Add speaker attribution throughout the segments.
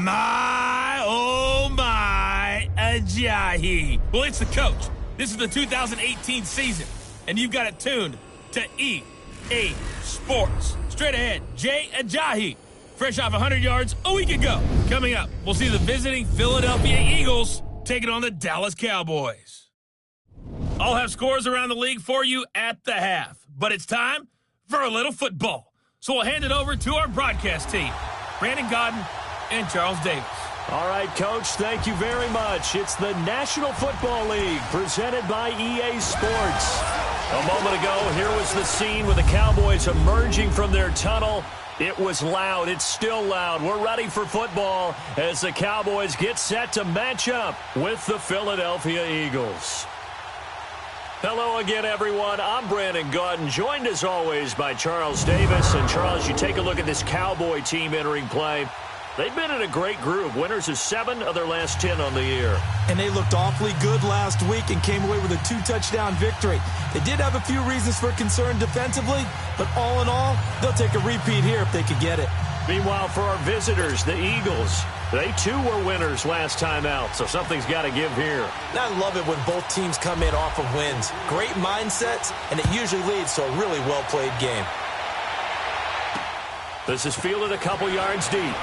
Speaker 1: My, oh my, Ajayi. Well, it's the coach. This is the 2018 season, and you've got it tuned to EA Sports. Straight ahead, Jay Ajayi, fresh off 100 yards a week ago. Coming up, we'll see the visiting Philadelphia Eagles taking on the Dallas Cowboys. I'll have scores around the league for you at the half, but it's time for a little football. So we'll hand it over to our broadcast team, Brandon Godden and Charles Davis.
Speaker 2: All right, Coach, thank you very much. It's the National Football League presented by EA Sports. A moment ago, here was the scene with the Cowboys emerging from their tunnel. It was loud. It's still loud. We're ready for football as the Cowboys get set to match up with the Philadelphia Eagles. Hello again, everyone. I'm Brandon Godden, joined as always by Charles Davis. And Charles, you take a look at this Cowboy team entering play. They've been in a great group. Winners of 7 of their last 10 on the year.
Speaker 3: And they looked awfully good last week and came away with a 2-touchdown victory. They did have a few reasons for concern defensively, but all in all, they'll take a repeat here if they could get it.
Speaker 2: Meanwhile, for our visitors, the Eagles, they too were winners last time out, so something's got to give here.
Speaker 3: And I love it when both teams come in off of wins. Great mindsets, and it usually leads to a really well-played game.
Speaker 2: This is fielded a couple yards deep.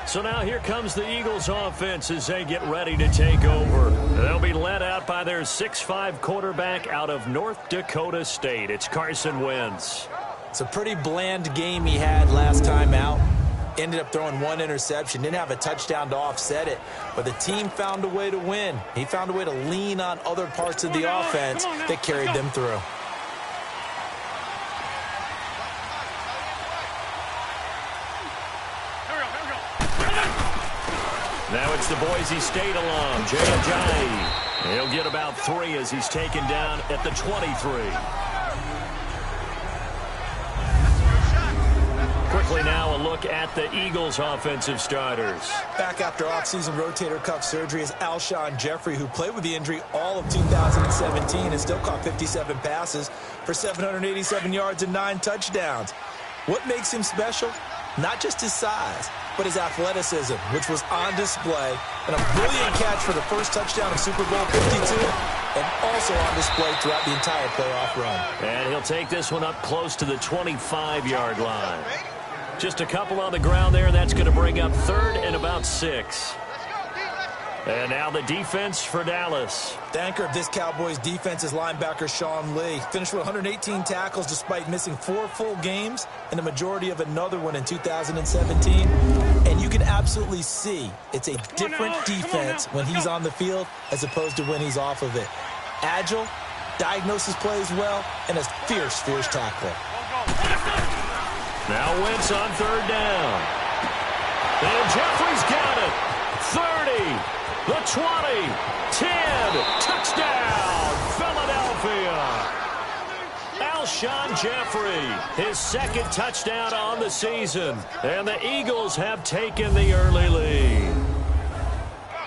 Speaker 2: So now here comes the Eagles offense as they get ready to take over. They'll be led out by their 6'5" quarterback out of North Dakota State. It's Carson Wentz.
Speaker 3: It's a pretty bland game he had last time out. Ended up throwing 1 interception. Didn't have a touchdown to offset it. But the team found a way to win. He found a way to lean on other parts of the offense that carried them through.
Speaker 2: Now it's the Boise State alum, Jay Ajayi. He'll get about 3 as he's taken down at the 23. Quickly now a look at the Eagles' offensive starters.
Speaker 3: Back after offseason rotator cuff surgery is Alshon Jeffrey, who played with the injury all of 2017 and still caught 57 passes for 787 yards and 9 touchdowns. What makes him special? Not just his size, but his athleticism, which was on display, and a brilliant catch for the first touchdown of Super Bowl 52, and also on display throughout the entire playoff run.
Speaker 2: And he'll take this one up close to the 25-yard line. Just a couple on the ground there, and that's going to bring up 3rd and about 6. And now the defense for Dallas.
Speaker 3: The anchor of this Cowboys defense is linebacker Sean Lee. Finished with 118 tackles despite missing 4 full games and the majority of another one in 2017. And you can absolutely see it's a different defense when he's on the field as opposed to when he's off of it. Agile, diagnoses plays well, and a fierce, fierce tackler.
Speaker 2: Now Wentz on 3rd down. And Jeffrey's got it. 30. The 20, 10, touchdown, Philadelphia. Alshon Jeffrey, his 2nd touchdown on the season. And the Eagles have taken the early lead.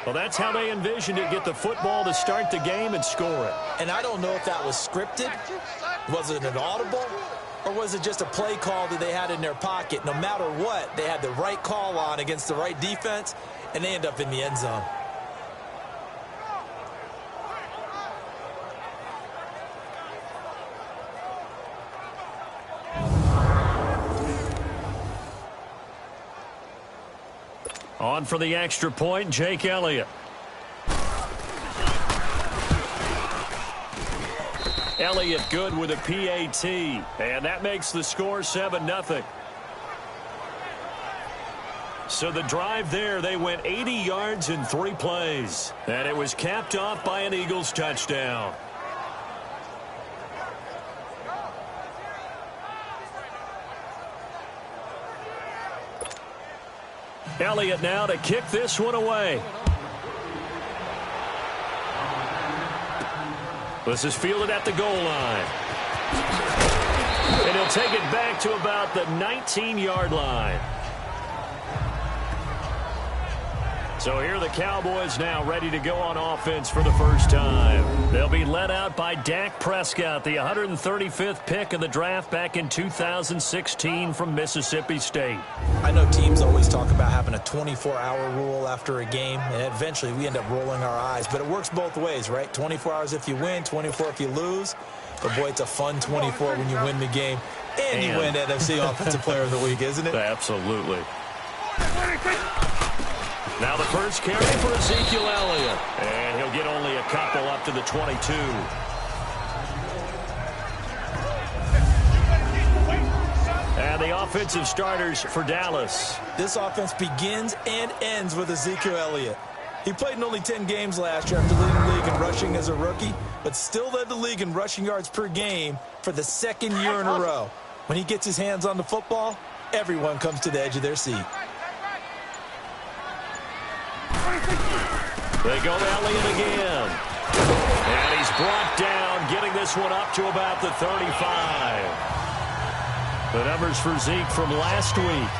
Speaker 2: Well, that's how they envisioned it, get the football to start the game and score it.
Speaker 3: And I don't know if that was scripted. Was it an audible? Or was it just a play call that they had in their pocket? No matter what, they had the right call on against the right defense, and they end up in the end zone.
Speaker 2: On for the extra point, Jake Elliott. Elliott good with a PAT, and that makes the score 7-0. So the drive there, they went 80 yards in 3 plays, and it was capped off by an Eagles touchdown. Elliott now to kick this one away. This is fielded at the goal line. And he'll take it back to about the 19-yard line. So here are the Cowboys now ready to go on offense for the first time. They'll be led out by Dak Prescott, the 135th pick of the draft back in 2016 from Mississippi State.
Speaker 3: I know teams always talk about having a 24-hour rule after a game, and eventually we end up rolling our eyes. But it works both ways, right? 24 hours if you win, 24 if you lose. But, boy, it's a fun 24 when you win the game and you win NFC Offensive Player of the Week, isn't it?
Speaker 2: Absolutely. Now the first carry for Ezekiel Elliott. And he'll get only a couple up to the 22. And the offensive starters for Dallas.
Speaker 3: This offense begins and ends with Ezekiel Elliott. He played in only 10 games last year after leading the league in rushing as a rookie, but still led the league in rushing yards per game for the second year in a row. When he gets his hands on the football, everyone comes to the edge of their seat.
Speaker 2: They go to Elliott again. And he's brought down, getting this one up to about the 35. The numbers for Zeke from last week.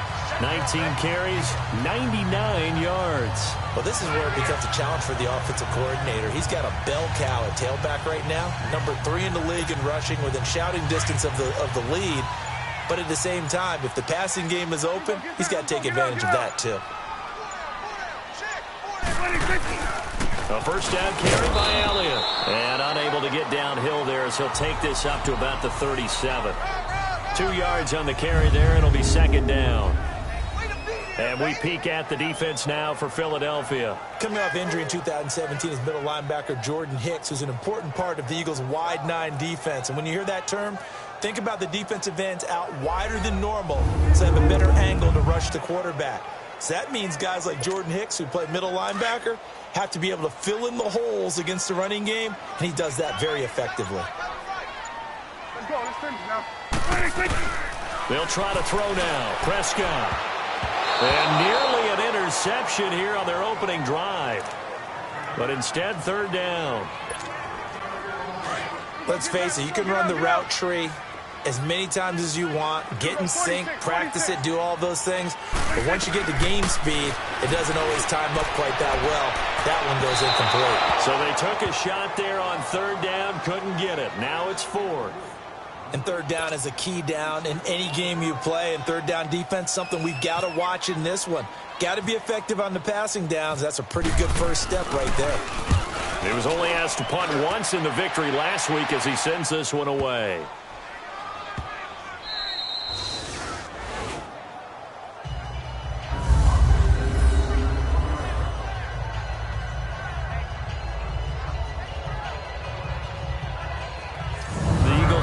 Speaker 2: 19 carries, 99 yards.
Speaker 3: Well, this is where it becomes a challenge for the offensive coordinator. He's got a bell cow at tailback right now, number 3 in the league in rushing, within shouting distance of the lead. But at the same time, if the passing game is open, he's got to take advantage of that too.
Speaker 2: A first down carry by Elliott. And unable to get downhill there as he'll take this up to about the 37. 2 yards on the carry there. It'll be second down. And we peek at the defense now for Philadelphia.
Speaker 3: Coming off injury in 2017 is middle linebacker Jordan Hicks, who's an important part of the Eagles' wide 9 defense. And when you hear that term, think about the defensive ends out wider than normal so they have a better angle to rush the quarterback. So that means guys like Jordan Hicks, who play middle linebacker, have to be able to fill in the holes against the running game, and he does that very effectively.
Speaker 2: They'll try to throw now. Prescott. And nearly an interception here on their opening drive. But instead, third down.
Speaker 3: Let's face it, you can run the route tree as many times as you want, get in sync, practice it, do all those things. But once you get to game speed, it doesn't always time up quite that well. That one goes incomplete.
Speaker 2: So they took a shot there on third down, couldn't get it. Now it's fourth.
Speaker 3: And third down is a key down in any game you play. And third down defense, something we've got to watch in this one. Got to be effective on the passing downs. That's a pretty good first step right there.
Speaker 2: He was only asked to punt once in the victory last week as he sends this one away.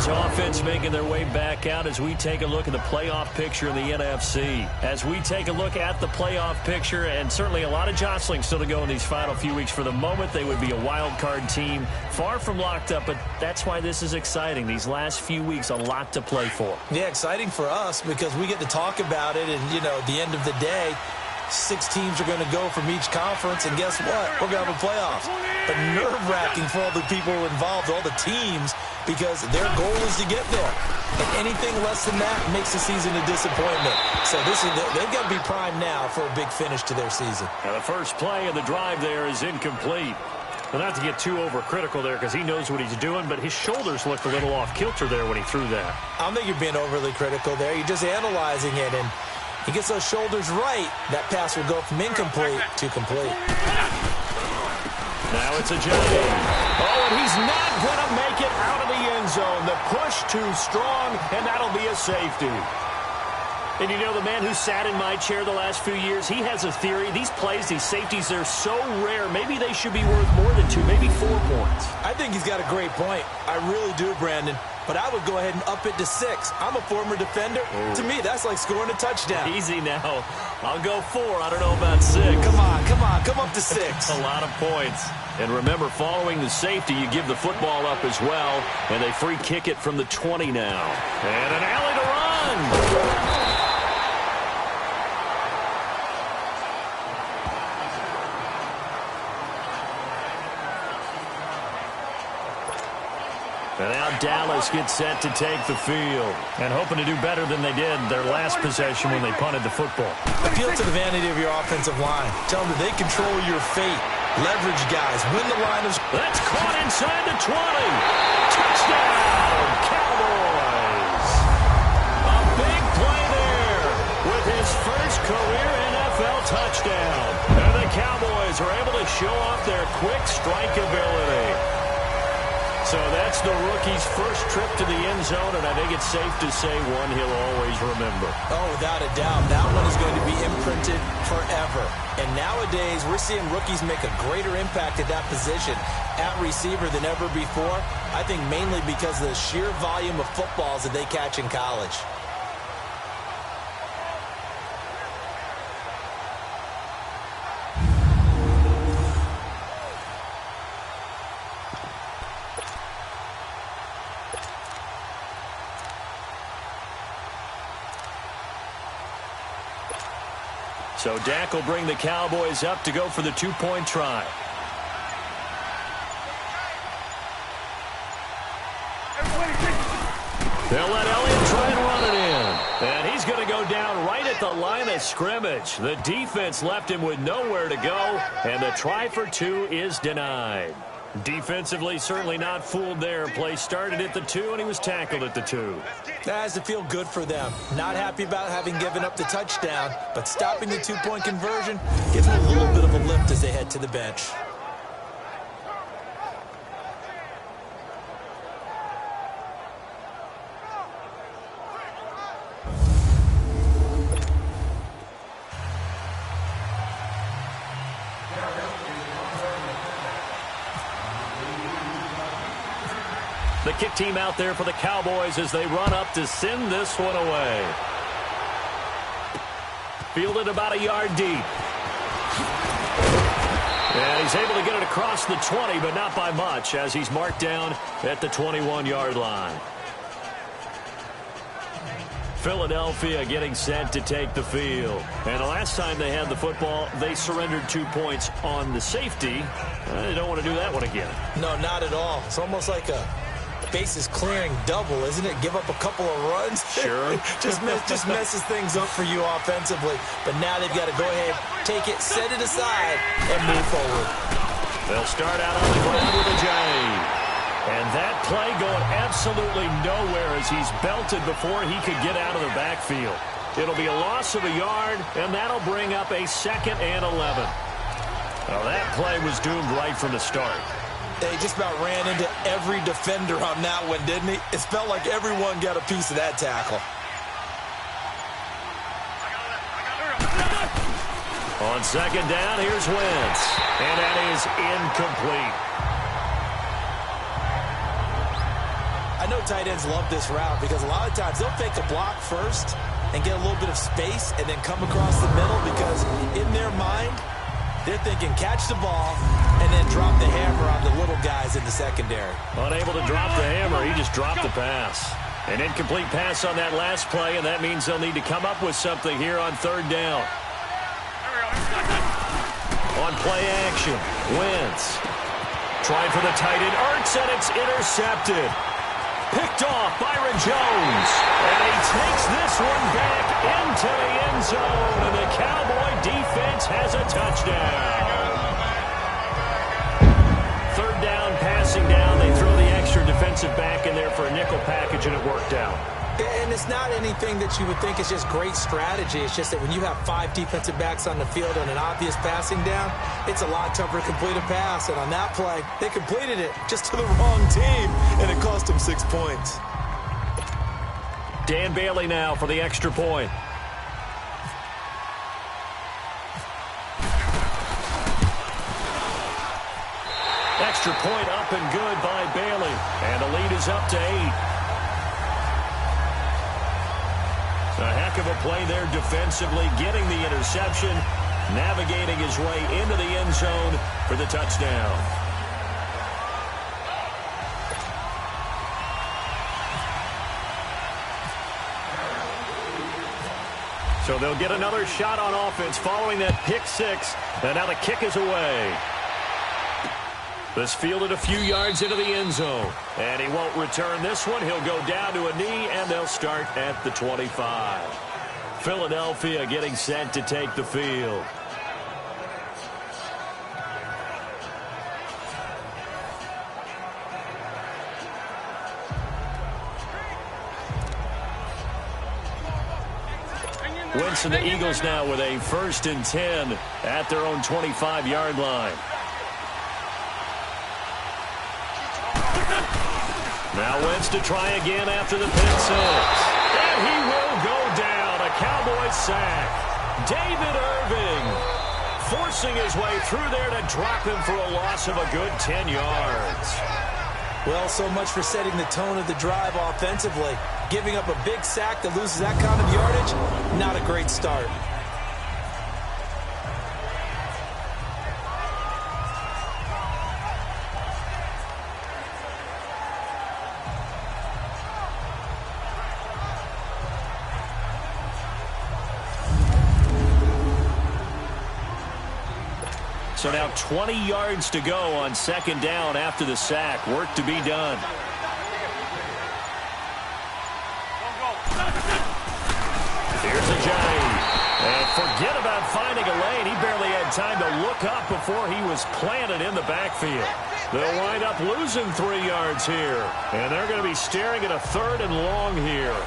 Speaker 2: Offense making their way back out as we take a look at the playoff picture in the NFC. As we take a look at the playoff picture, and certainly a lot of jostling still to go in these final few weeks. For the moment, they would be a wild card team, far from locked up, but that's why this is exciting. These last few weeks, a lot to play for.
Speaker 3: Yeah, exciting for us because we get to talk about it, and, you know, at the end of the day, 6 teams are going to go from each conference, and guess what? We're going to have a playoffs. But nerve-wracking for all the people involved, all the teams, because their goal is to get there. And anything less than that makes the season a disappointment. So they've got to be primed now for a big finish to their season.
Speaker 2: Now the first play of the drive there is incomplete. Well, not to get too overcritical there because he knows what he's doing, but his shoulders looked a little off kilter there when he threw that.
Speaker 3: I don't think you're being overly critical there. You're just analyzing it, and he gets those shoulders right, that pass will go from incomplete to complete.
Speaker 2: Now it's a Giant. Oh, and he's not going to make it out of the end zone. The push too strong, and that'll be a safety. And you know, the man who sat in my chair the last few years, he has a theory. These plays, these safeties, they're so rare. Maybe they should be worth more than 2, maybe 4 points.
Speaker 3: I think he's got a great point. I really do, Brandon. But I would go ahead and up it to 6. I'm a former defender. Ooh. To me, that's like scoring a touchdown.
Speaker 2: Easy now. I'll go 4. I don't know about 6.
Speaker 3: Come on. Come up to 6.
Speaker 2: A lot of points. And remember, following the safety, you give the football up as well. And they free kick it from the 20 now. And an alley to run. And now Dallas gets set to take the field. And hoping to do better than they did their last possession when they punted the football.
Speaker 3: Appeal to the vanity of your offensive line. Tell them that they control your fate. Leverage guys. Win the line of...
Speaker 2: That's caught inside the 20. Touchdown, Cowboys. A big play there with his first career NFL touchdown. And the Cowboys are able to show off their quick strike ability. So that's the rookie's first trip to the end zone, and I think it's safe to say one he'll always remember.
Speaker 3: Oh, without a doubt. That one is going to be imprinted forever. And nowadays, we're seeing rookies make a greater impact at that position at receiver than ever before. I think mainly because of the sheer volume of footballs that they catch in college.
Speaker 2: So Dak will bring the Cowboys up to go for the two-point try. They'll let Elliott try and run it in. And he's going to go down right at the line of scrimmage. The defense left him with nowhere to go, and the try for two is denied. Defensively, certainly not fooled there. Play started at the 2, and he was tackled at the 2.
Speaker 3: That has to feel good for them. Not happy about having given up the touchdown, but stopping the two-point conversion gives them a little bit of a lift as they head to the bench.
Speaker 2: The kick team out there for the Cowboys as they run up to send this one away. Fielded about a yard deep. And he's able to get it across the 20, but not by much, as he's marked down at the 21-yard line. Philadelphia getting set to take the field. And the last time they had the football, they surrendered 2 points on the safety. They don't want to do that one again.
Speaker 3: No, not at all. It's almost like a bases clearing double, isn't it? Give up a couple of runs.
Speaker 2: Sure.
Speaker 3: just messes things up for you offensively. But now they've got to go ahead, take it, set it aside, and move forward.
Speaker 2: They'll start out on the ground with a J. And that play going absolutely nowhere as he's belted before he could get out of the backfield. It'll be a loss of a yard, and that'll bring up a 2nd and 11. Now that play was doomed right from the start.
Speaker 3: They just about ran into every defender on that one, didn't he? It felt like everyone got a piece of that tackle.
Speaker 2: On 2nd down, here's Wentz. And that is incomplete.
Speaker 3: I know tight ends love this route because a lot of times they'll fake a block first and get a little bit of space and then come across the middle because in their mind, they're thinking catch the ball and then drop the hammer on the little guys in the secondary.
Speaker 2: Unable to drop the hammer, he just dropped the pass. An incomplete pass on that last play, and that means they'll need to come up with something here on 3rd down. On play action, Wentz. Trying for the tight end, Ertz, and it's intercepted. Picked off Byron Jones. And he takes this one back into the end zone. And the Cowboy defense has a touchdown. 3rd down, passing down. They throw the extra defensive back in there for a nickel package, and it worked out.
Speaker 3: And it's not anything that you would think is just great strategy. It's just that when you have 5 defensive backs on the field on an obvious passing down, it's a lot tougher to complete a pass. And on that play, they completed it just to the wrong team, and it cost them 6 points.
Speaker 2: Dan Bailey now for the extra point. Extra point up and good by Bailey. And the lead is up to 8. A heck of a play there defensively, getting the interception, navigating his way into the end zone for the touchdown. So they'll get another shot on offense following that pick 6, and now the kick is away. This fielded a few yards into the end zone. And he won't return this one. He'll go down to a knee, and they'll start at the 25. Philadelphia getting set to take the field. Wentz and the Eagles now with a 1st and 10 at their own 25-yard line. Now Wentz to try again after the pick six. And he will go down. A Cowboys sack. David Irving forcing his way through there to drop him for a loss of a good 10 yards.
Speaker 3: Well, so much for setting the tone of the drive offensively. Giving up a big sack that loses that kind of yardage, not a great start.
Speaker 2: So now 20 yards to go on 2nd down after the sack. Work to be done. Here's Ajayi. And forget about finding a lane. He barely had time to look up before he was planted in the backfield. They'll wind up losing 3 yards here. And they're going to be staring at a 3rd and long here.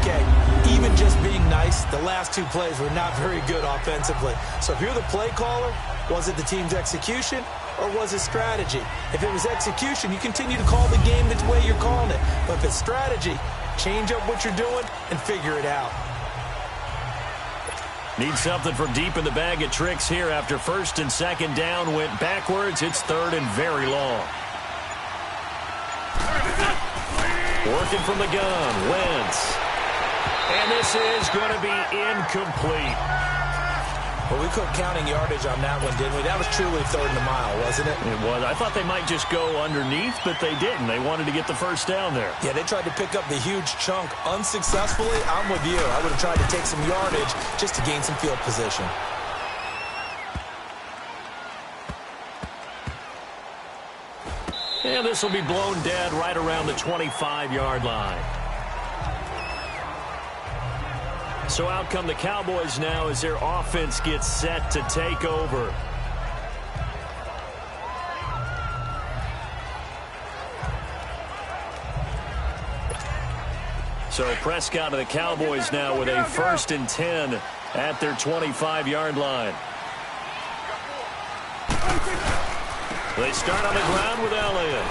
Speaker 3: Okay, even just being nice, the last 2 plays were not very good offensively. So if you're the play caller, was it the team's execution or was it strategy? If it was execution, you continue to call the game the way you're calling it. But if it's strategy, change up what you're doing and figure it out.
Speaker 2: Need something from deep in the bag of tricks here after 1st and 2nd down went backwards. It's 3rd and very long. Working from the gun, Wentz. And this is going to be incomplete.
Speaker 3: Well, we quit counting yardage on that one, didn't we? That was truly 3rd and a mile, wasn't it?
Speaker 2: It was. I thought they might just go underneath, but they didn't. They wanted to get the 1st down there.
Speaker 3: Yeah, they tried to pick up the huge chunk unsuccessfully. I'm with you. I would have tried to take some yardage just to gain some field position.
Speaker 2: And this will be blown dead right around the 25-yard line. So out come the Cowboys now as their offense gets set to take over. So Prescott of the Cowboys now with a 1st and 10 at their 25-yard line. They start on the ground with Elliott.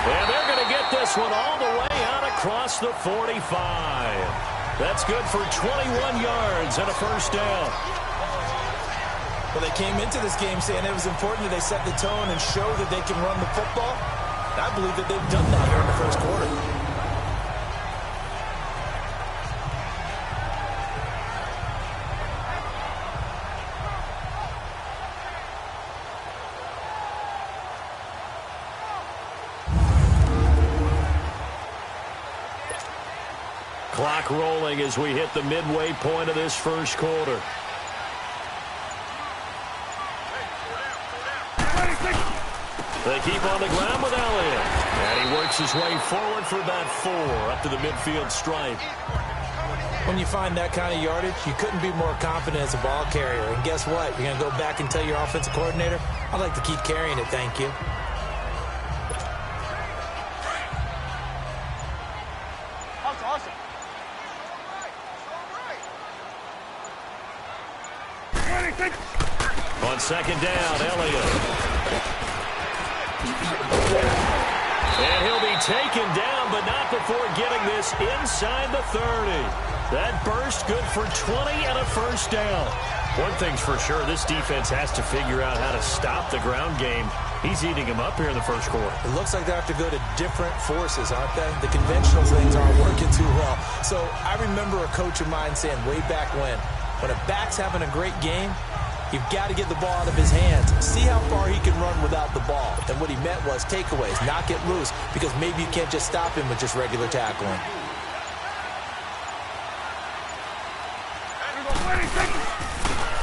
Speaker 2: And they're going to get this one all the way out across the 45. That's good for 21 yards and a 1st down.
Speaker 3: Well, they came into this game saying it was important that they set the tone and show that they can run the football. I believe that they've done that here in the 1st quarter.
Speaker 2: Clock rolling as we hit the midway point of this 1st quarter. They keep on the ground with Elliott. And he works his way forward for about 4 up to the midfield stripe.
Speaker 3: When you find that kind of yardage, you couldn't be more confident as a ball carrier. And guess what? You're going to go back and tell your offensive coordinator, I'd like to keep carrying it, thank you.
Speaker 4: That's awesome.
Speaker 2: On 2nd down, Elliott. And he'll be taken down, but not before getting this inside the 30. That burst good for 20 and a 1st down. One thing's for sure, this defense has to figure out how to stop the ground game. He's eating them up here in the 1st quarter.
Speaker 3: It looks like they have to go to different forces, aren't they? The conventional things aren't working too well. So I remember a coach of mine saying way back when a back's having a great game, you've got to get the ball out of his hands. See how far he can run without the ball. And what he meant was takeaways, not get loose, because maybe you can't just stop him with just regular tackling.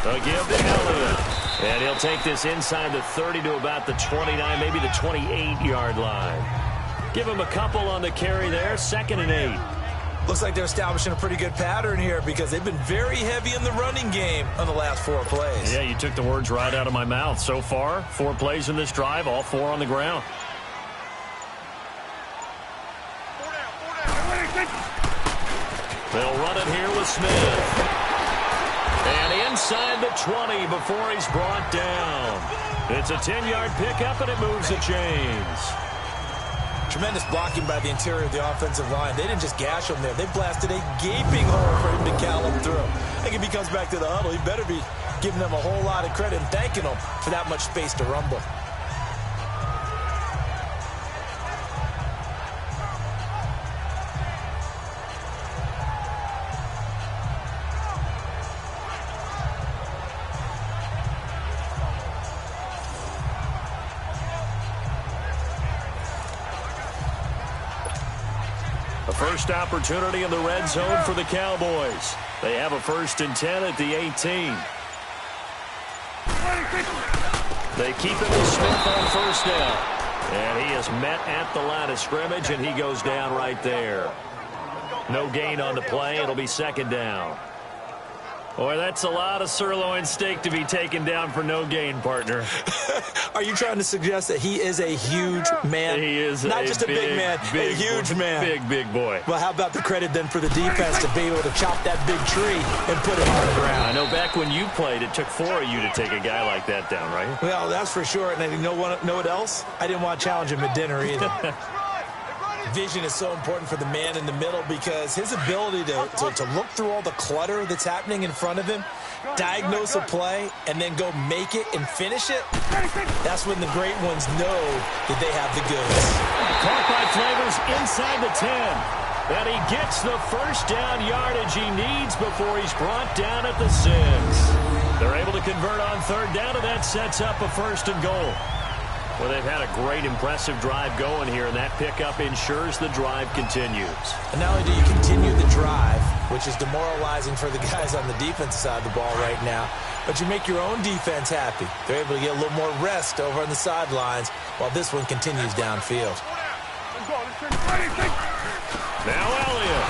Speaker 2: They'll give to Elliott. And he'll take this inside the 30 to about the 29, maybe the 28-yard line. Give him a couple on the carry there, 2nd and 8.
Speaker 3: Looks like they're establishing a pretty good pattern here because they've been very heavy in the running game on the last 4 plays.
Speaker 2: Yeah, you took the words right out of my mouth. So far, 4 plays in this drive, all 4 on the ground. They'll run it here with Smith. And inside the 20 before he's brought down. It's a 10-yard pickup, and it moves the chains.
Speaker 3: Tremendous blocking by the interior of the offensive line. They didn't just gash him there. They blasted a gaping hole for him to gallop through. I think if he comes back to the huddle, he better be giving them a whole lot of credit and thanking them for that much space to rumble.
Speaker 2: First opportunity in the red zone for the Cowboys. They have a 1st and 10 at the 18. They keep it with Smith on 1st down. And he is met at the line of scrimmage, and he goes down right there. No gain on the play. It'll be 2nd down. Boy, that's a lot of sirloin steak to be taken down for no gain, partner.
Speaker 3: Are you trying to suggest that he is a huge man?
Speaker 2: He is
Speaker 3: not just a big man, a huge man.
Speaker 2: Big boy.
Speaker 3: Well, how about the credit then for the defense to be able to chop that big tree and put it on the ground?
Speaker 2: I know back when you played, it took 4 of you to take a guy like that down, right?
Speaker 3: Well, that's for sure. And you know what else? I didn't want to challenge him at dinner either. Vision is so important for the man in the middle because his ability to look through all the clutter that's happening in front of him, diagnose a play, and then go make it and finish it, that's when the great ones know that they have the goods.
Speaker 2: Caught by Flavors inside the 10. And he gets the 1st down yardage he needs before he's brought down at the 6. They're able to convert on 3rd down, and that sets up a 1st and goal. Well, they've had a great, impressive drive going here, and that pickup ensures the drive continues.
Speaker 3: And not only do you continue the drive, which is demoralizing for the guys on the defensive side of the ball right now, but you make your own defense happy. They're able to get a little more rest over on the sidelines while this one continues downfield.
Speaker 2: Now Elliott.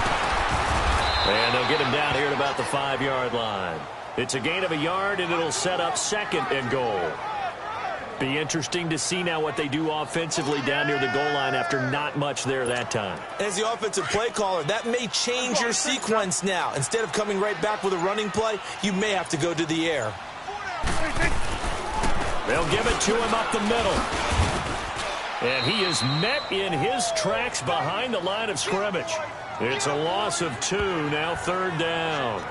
Speaker 2: And they'll get him down here at about the 5-yard line. It's a gain of a yard, and it'll set up 2nd and goal. Be interesting to see now what they do offensively down near the goal line after not much there that time.
Speaker 3: As the offensive play caller, that may change your sequence now. Instead of coming right back with a running play, you may have to go to the air.
Speaker 2: They'll give it to him up the middle. And he is met in his tracks behind the line of scrimmage. It's a loss of 2, now 3rd down.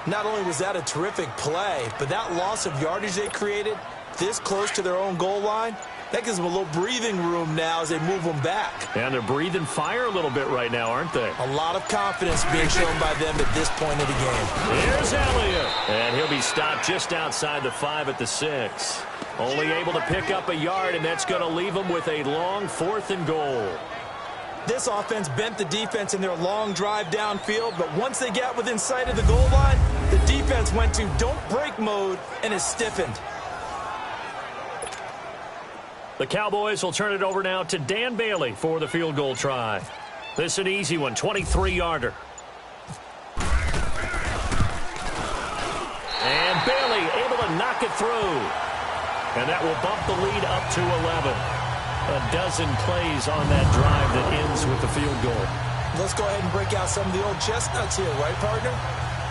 Speaker 3: Not only was that a terrific play, but that loss of yardage they created this close to their own goal line, that gives them a little breathing room now as they move them back.
Speaker 2: And they're breathing fire a little bit right now, aren't they?
Speaker 3: A lot of confidence being shown by them at this point of the game.
Speaker 2: Here's Elliott. And he'll be stopped just outside the 5 at the 6. Only able to pick up a yard, and that's going to leave them with a long 4th and goal.
Speaker 3: This offense bent the defense in their long drive downfield, but once they got within sight of the goal line, the defense went to don't break mode and is stiffened.
Speaker 2: The Cowboys will turn it over now to Dan Bailey for the field goal try. This is an easy one, 23-yarder. And Bailey able to knock it through. And that will bump the lead up to 11. A dozen plays on that drive that ends with the field goal.
Speaker 3: Let's go ahead and break out some of the old chestnuts here, right, partner?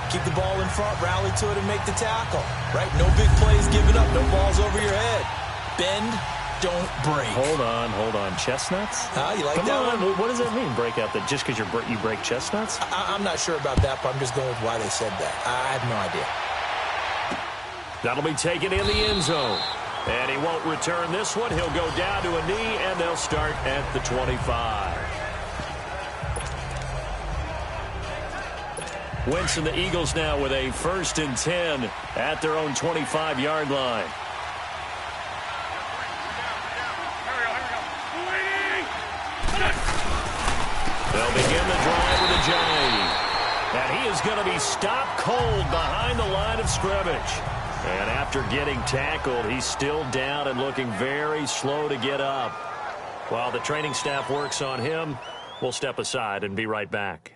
Speaker 3: Keep the ball in front, rally to it, and make the tackle, right? No big plays given up, no balls over your head. Bend, don't break.
Speaker 2: Hold on. Chestnuts?
Speaker 3: You like
Speaker 2: Come
Speaker 3: that
Speaker 2: on.
Speaker 3: one?
Speaker 2: What does that mean, break out? That just because you break chestnuts?
Speaker 3: I'm not sure about that, but I'm just going with why they said that. I have no idea.
Speaker 2: That'll be taken in the end zone. And he won't return this one. He'll go down to a knee, and they'll start at the 25. Wentz and the Eagles now with a 1st and 10 at their own 25-yard line. They'll begin the drive with a jive. And he is going to be stopped cold behind the line of scrimmage. And after getting tackled, he's still down and looking very slow to get up. While the training staff works on him, we'll step aside and be right back.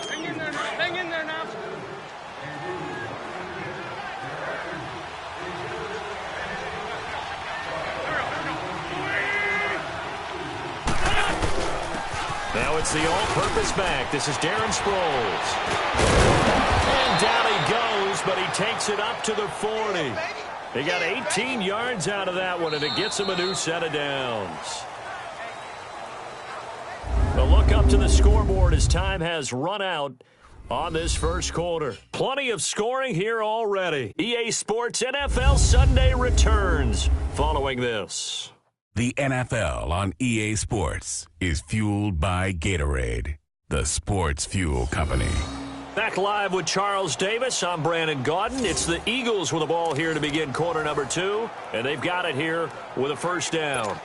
Speaker 4: Hang in there now.
Speaker 2: Now it's the all-purpose back. This is Darren Sproles. And down he goes, but he takes it up to the 40. He got 18 yards out of that one, and it gets him a new set of downs. A look up to the scoreboard as time has run out on this first quarter. Plenty of scoring here already. EA Sports NFL Sunday returns following this.
Speaker 5: The NFL on EA Sports is fueled by Gatorade, the sports fuel company.
Speaker 2: Back live with Charles Davis. I'm Brandon Gaudin. It's the Eagles with the ball here to begin quarter number 2, and they've got it here with a first down.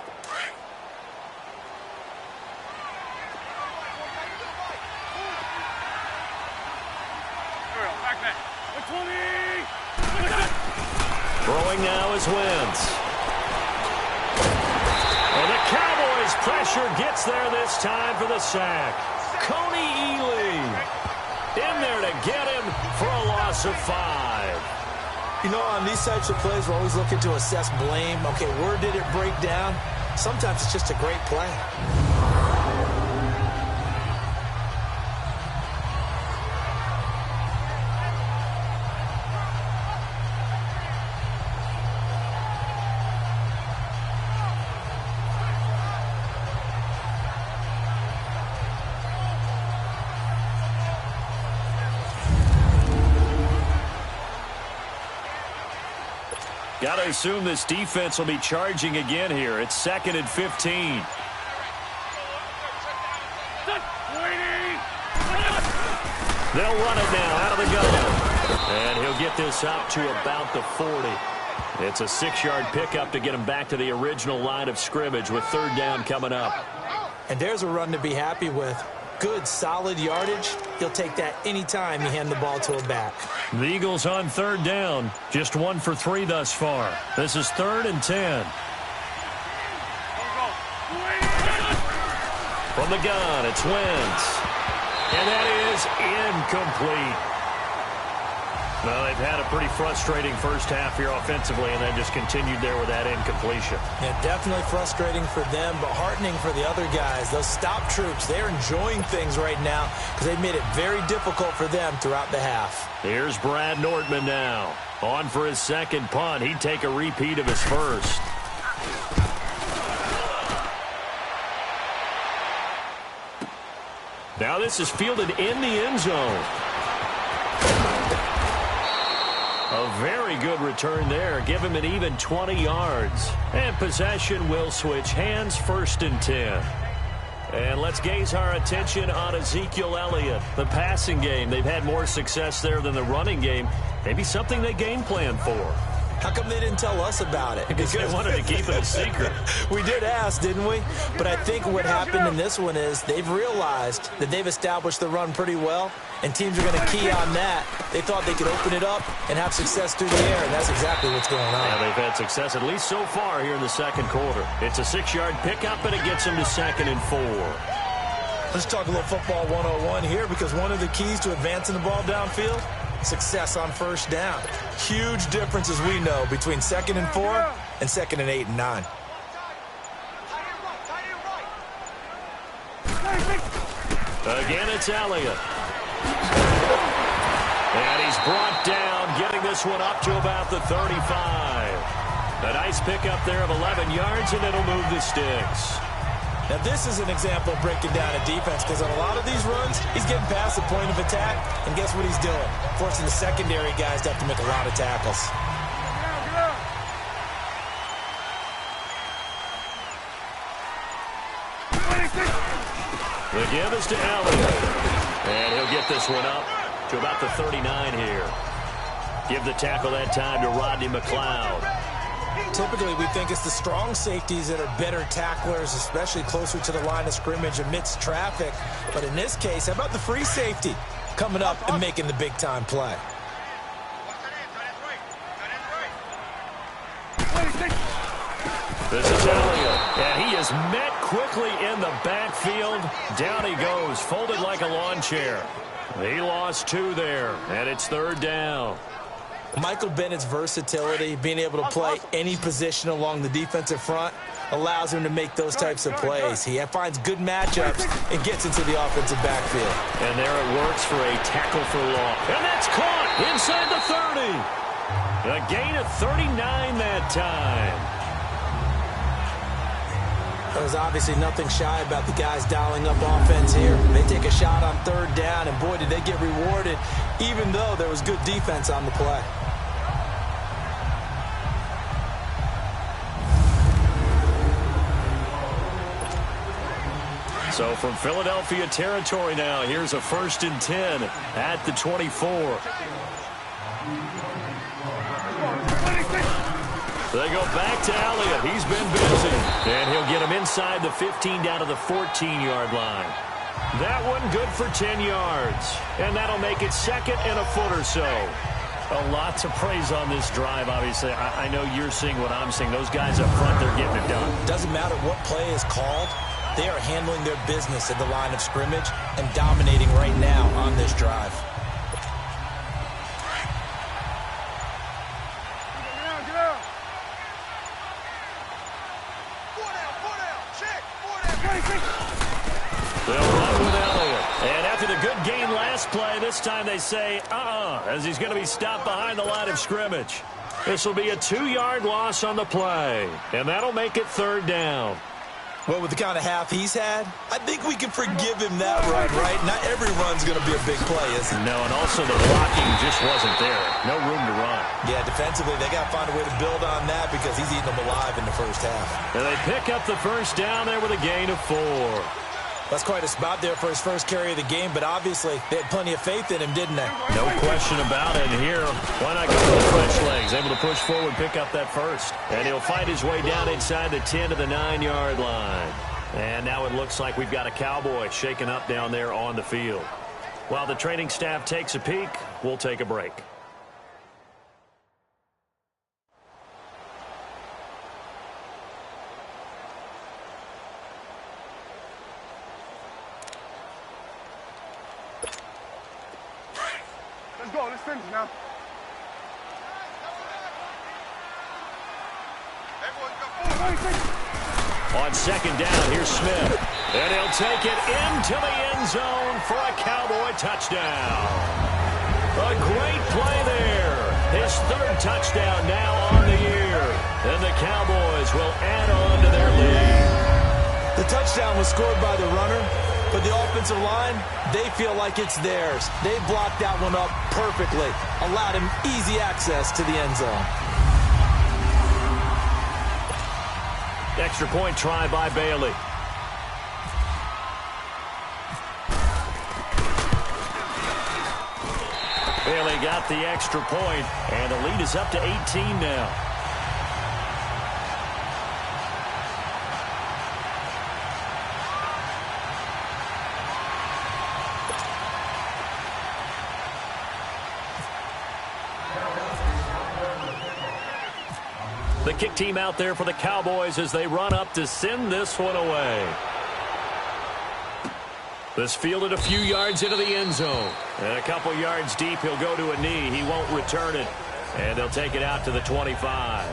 Speaker 2: Throwing now is Wentz. And the Cowboys pressure gets there this time for the sack. Coney Ely in there to get him for a loss of 5.
Speaker 3: You know, on these types of plays, we're always looking to assess blame. Okay, where did it break down? Sometimes it's just a great play.
Speaker 2: Got to assume this defense will be charging again here. It's 2nd and 15. They'll run it now out of the gun. And he'll get this up to about the 40. It's a 6-yard pickup to get him back to the original line of scrimmage with 3rd down coming up.
Speaker 3: And there's a run to be happy with. Good, solid yardage. He'll take that anytime you hand the ball to a back.
Speaker 2: The Eagles on 3rd down. Just 1 for 3 thus far. This is 3rd and 10. From the gun, it's Wentz. And that is incomplete. Well, they've had a pretty frustrating first half here offensively and then just continued there with that incompletion.
Speaker 3: Yeah, definitely frustrating for them, but heartening for the other guys. Those stop troops, they're enjoying things right now because they've made it very difficult for them throughout the half.
Speaker 2: Here's Brad Nortman now. On for his 2nd punt. He'd take a repeat of his first. Now this is fielded in the end zone. A very good return there. Give him an even 20 yards. And possession will switch hands, 1st and 10. And let's gaze our attention on Ezekiel Elliott. The passing game, they've had more success there than the running game. Maybe something they game plan for.
Speaker 3: How come they didn't tell us about it?
Speaker 2: Because they wanted to keep it a secret.
Speaker 3: We did ask, didn't we? But I think what happened in this one is they've realized that they've established the run pretty well, and teams are going to key on that. They thought they could open it up and have success through the air, and that's exactly what's going on.
Speaker 2: Yeah, they've had success at least so far here in the 2nd quarter. It's a 6-yard pickup, and it gets them to 2nd and 4.
Speaker 3: Let's talk a little football 101 here, because one of the keys to advancing the ball downfield, success on 1st down. Huge difference, as we know, between 2nd and 4 and 2nd and 8 and 9.
Speaker 2: Again, it's Elliott. And he's brought down, getting this one up to about the 35. A nice pickup there of 11 yards, and it'll move the sticks.
Speaker 3: Now, this is an example of breaking down a defense, because on a lot of these runs, he's getting past the point of attack, and guess what he's doing? Forcing the secondary guys to have to make a lot of tackles.
Speaker 2: The give is to Elliott. And he'll get this one up to about the 39 here. Give the tackle that time to Rodney McLeod.
Speaker 3: Typically, we think it's the strong safeties that are better tacklers, especially closer to the line of scrimmage amidst traffic. But in this case, how about the free safety coming up and making the big-time play?
Speaker 2: This is Elliott, and he is met quickly in the backfield. Down he goes, folded like a lawn chair. He lost 2 there, and it's 3rd down.
Speaker 3: Michael Bennett's versatility, being able to play any position along the defensive front, allows him to make those types of plays. He finds good matchups and gets into the offensive backfield.
Speaker 2: And there it works for a tackle for loss. And that's caught inside the 30. A gain of 39 that time.
Speaker 3: There's obviously nothing shy about the guys dialing up offense here. They take a shot on 3rd down, and boy, did they get rewarded, even though there was good defense on the play.
Speaker 2: So from Philadelphia territory now, here's a 1st and 10 at the 24. They go back to Elliott. He's been busy. And he'll get him inside the 15 down to the 14-yard line. That one good for 10 yards. And that'll make it 2nd and a foot or so. A lot to praise on this drive, obviously. I know you're seeing what I'm seeing. Those guys up front, they're getting it done.
Speaker 3: Doesn't matter what play is called. They are handling their business at the line of scrimmage and dominating right now on this drive.
Speaker 2: They'll run with Elliott. And after the good gain last play, this time they say, as he's going to be stopped behind the line of scrimmage. This will be a 2-yard loss on the play. And that'll make it 3rd down.
Speaker 3: Well, with the kind of half he's had, I think we can forgive him that run, right? Not every run's going to be a big play, is it?
Speaker 2: No, and also the blocking just wasn't there. No room to run.
Speaker 3: Yeah, defensively, they got to find a way to build on that because he's eating them alive in the first half.
Speaker 2: And they pick up the 1st down there with a gain of 4.
Speaker 3: That's quite a spot there for his first carry of the game, but obviously they had plenty of faith in him, didn't they?
Speaker 2: No question about it. And here, why not go with the fresh legs? Able to push forward, pick up that 1st. And he'll fight his way down inside the 10 to the 9-yard line. And now it looks like we've got a Cowboy shaking up down there on the field. While the training staff takes a peek, we'll take a break.
Speaker 4: Let's go. Let's finish now.
Speaker 2: On 2nd down, here's Smith. And he'll take it into the end zone for a Cowboy touchdown. A great play there. His 3rd touchdown now on the year. And the Cowboys will add on to their lead.
Speaker 3: The touchdown was scored by the runner, but the offensive line, they feel like it's theirs. They blocked that one up perfectly, allowed him easy access to the end zone.
Speaker 2: Extra point try by Bailey. Bailey got the extra point, and the lead is up to 18 now. The kick team out there for the Cowboys as they run up to send this one away. This fielded a few yards into the end zone. And a couple yards deep, he'll go to a knee. He won't return it. And they'll take it out to the 25.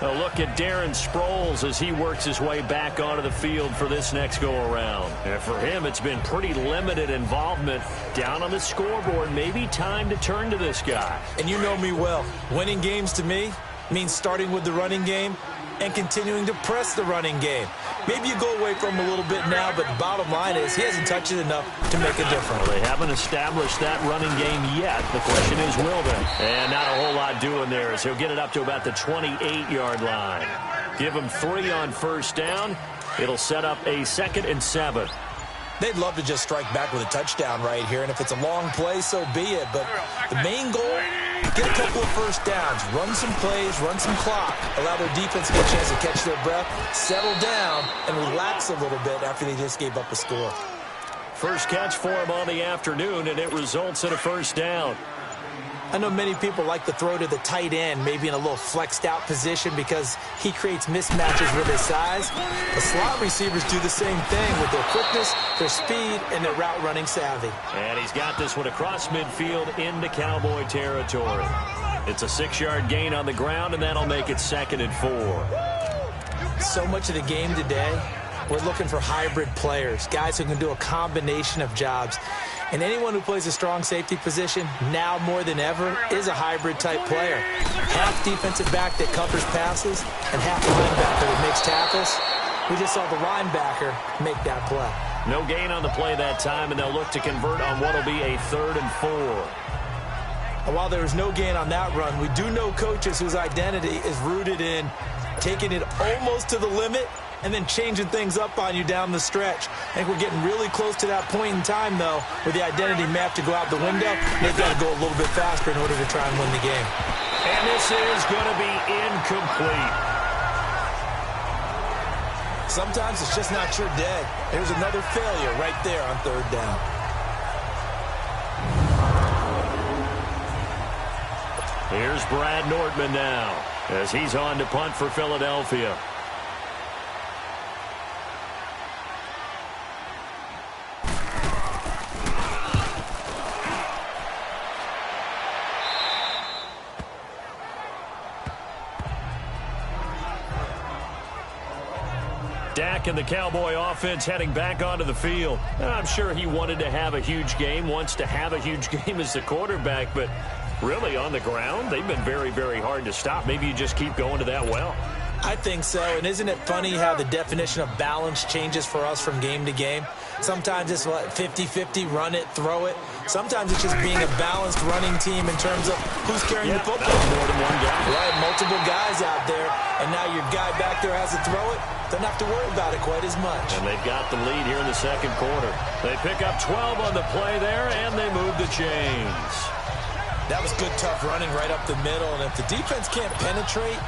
Speaker 2: A look at Darren Sproles as he works his way back onto the field for this next go-around. And for him, it's been pretty limited involvement down on the scoreboard. Maybe time to turn to this guy.
Speaker 3: And you know me well. Winning games to me means starting with the running game and continuing to press the running game. Maybe you go away from him a little bit now, but the bottom line is he hasn't touched it enough to make a difference.
Speaker 2: Well, they haven't established that running game yet. The question is, will they? And not a whole lot doing there as he'll get it up to about the 28-yard line. Give him 3 on 1st down. It'll set up a 2nd and 7.
Speaker 3: They'd love to just strike back with a touchdown right here, and if it's a long play, so be it. But the main goal Get a couple of first downs, run some plays, run some clock, allow their defense to get a chance to catch their breath, settle down, and relax a little bit after they just gave up a score.
Speaker 2: First catch for him on the afternoon, and it results in a first down.
Speaker 3: I know many people like to throw to the tight end, maybe in a little flexed out position because he creates mismatches with his size. The slot receivers do the same thing with their quickness, their speed, and their route running savvy.
Speaker 2: And he's got this one across midfield into Cowboy territory. It's a 6-yard gain on the ground, and that'll make it 2nd and 4.
Speaker 3: So much of the game today, we're looking for hybrid players, guys who can do a combination of jobs. And anyone who plays a strong safety position, now more than ever, is a hybrid-type player. Half defensive back that covers passes and half linebacker that makes tackles. We just saw the linebacker make that play.
Speaker 2: No gain on the play that time, and they'll look to convert on what will be a 3rd and 4.
Speaker 3: And while there was no gain on that run, we do know coaches whose identity is rooted in taking it almost to the limit and then changing things up on you down the stretch. I think we're getting really close to that point in time, though, where the identity map to go out the window. They've got to go a little bit faster in order to try and win the game.
Speaker 2: And this is going to be incomplete.
Speaker 3: Sometimes it's just not your day. There's another failure right there on 3rd down.
Speaker 2: Here's Brad Nortman now as he's on to punt for Philadelphia. Dak and the Cowboy offense heading back onto the field. I'm sure he wanted to have a huge game, wants to have a huge game as the quarterback, but really on the ground, they've been very, very hard to stop. Maybe you just keep going to that well.
Speaker 3: I think so, and isn't it funny how the definition of balance changes for us from game to game? Sometimes it's 50-50, run it, throw it. Sometimes it's just being a balanced running team in terms of who's carrying the football.
Speaker 2: More than one guy.
Speaker 3: Right, multiple guys out there, and now your guy back there has to throw it. Don't have to worry about it quite as much.
Speaker 2: And they've got the lead here in the 2nd quarter. They pick up 12 on the play there, and they move the chains.
Speaker 3: That was good, tough running right up the middle, and if the defense can't penetrate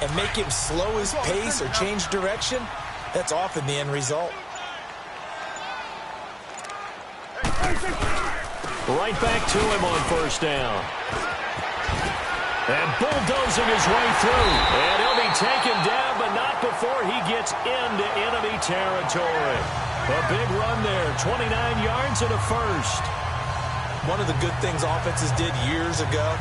Speaker 3: and make him slow his pace or change direction, that's often the end result.
Speaker 2: Right back to him on 1st down. And bulldozing his way through. And he'll be taken down, but not before he gets into enemy territory. A big run there, 29 yards and a first.
Speaker 3: One of the good things offenses did years ago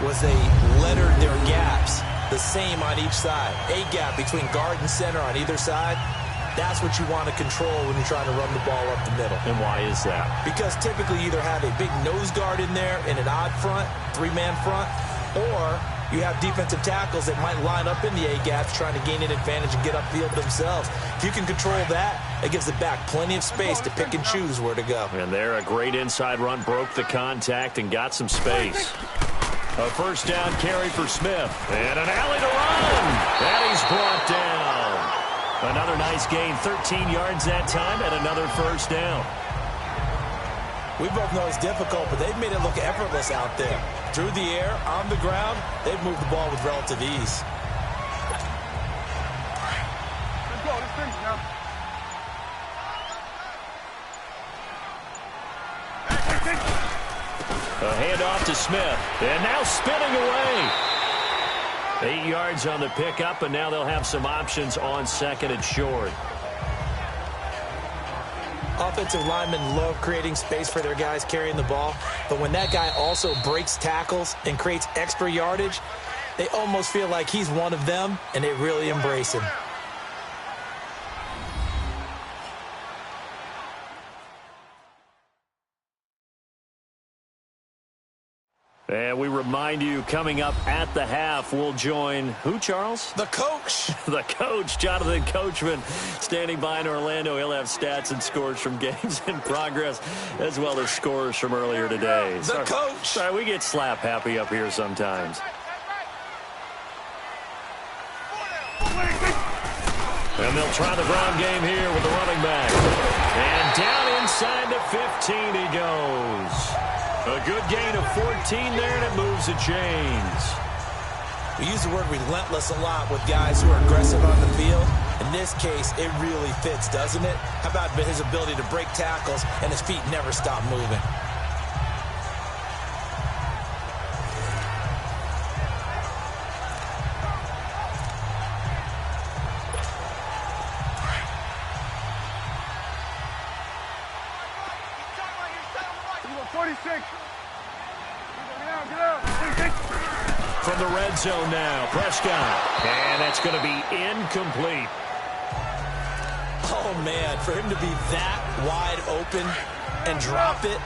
Speaker 3: was they lettered their gaps the same on each side. A gap between guard and center on either side. That's what you want to control when you're trying to run the ball up the middle.
Speaker 2: And why is that? Because
Speaker 3: typically you either have a big nose guard in there in an odd front, 3-man front, or you have defensive tackles that might line up in the A-gaps trying to gain an advantage and get upfield themselves. If you can control that, it gives the back plenty of space to pick and choose where to go.
Speaker 2: And there, a great inside run, broke the contact and got some space. A 1st down carry for Smith. And an alley to run. And he's brought down. Another nice gain, 13 yards that time, and another 1st down.
Speaker 3: We both know it's difficult, but they've made it look effortless out there. Through the air, on the ground, they've moved the ball with relative ease.
Speaker 4: Let's go. Let's finish now.
Speaker 2: A handoff to Smith, and now spinning away. 8 yards on the pickup, and now they'll have some options on 2nd and short.
Speaker 3: Offensive linemen love creating space for their guys carrying the ball, but when that guy also breaks tackles and creates extra yardage, they almost feel like he's one of them, and they really embrace him.
Speaker 2: And we remind you, coming up at the half, we'll join who, Charles?
Speaker 3: The coach.
Speaker 2: The coach, Jonathan Coachman, standing by in Orlando. He'll have stats and scores from games in progress, as well as scores from earlier today.
Speaker 3: The coach.
Speaker 2: Sorry, we get slap happy up here sometimes. And they'll try the ground game here with the running back. And down inside the 15 he goes. A good gain of 14 there, and it moves the chains.
Speaker 3: We use the word relentless a lot with guys who are aggressive on the field. In this case, it really fits, doesn't it? How about his ability to break tackles and his feet never stop moving?
Speaker 2: From the red zone now, Prescott. And that's going to be incomplete.
Speaker 3: Oh, man, for him to be that wide open and drop it,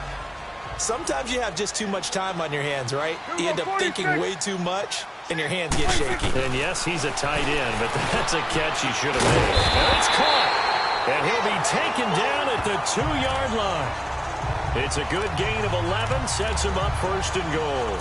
Speaker 3: sometimes you have just too much time on your hands, right? You end up thinking way too much, and your hands get shaky.
Speaker 2: And, yes, he's a tight end, but that's a catch he should have made. And it's caught. And he'll be taken down at the 2-yard line. It's a good gain of 11, sets him up first and goal.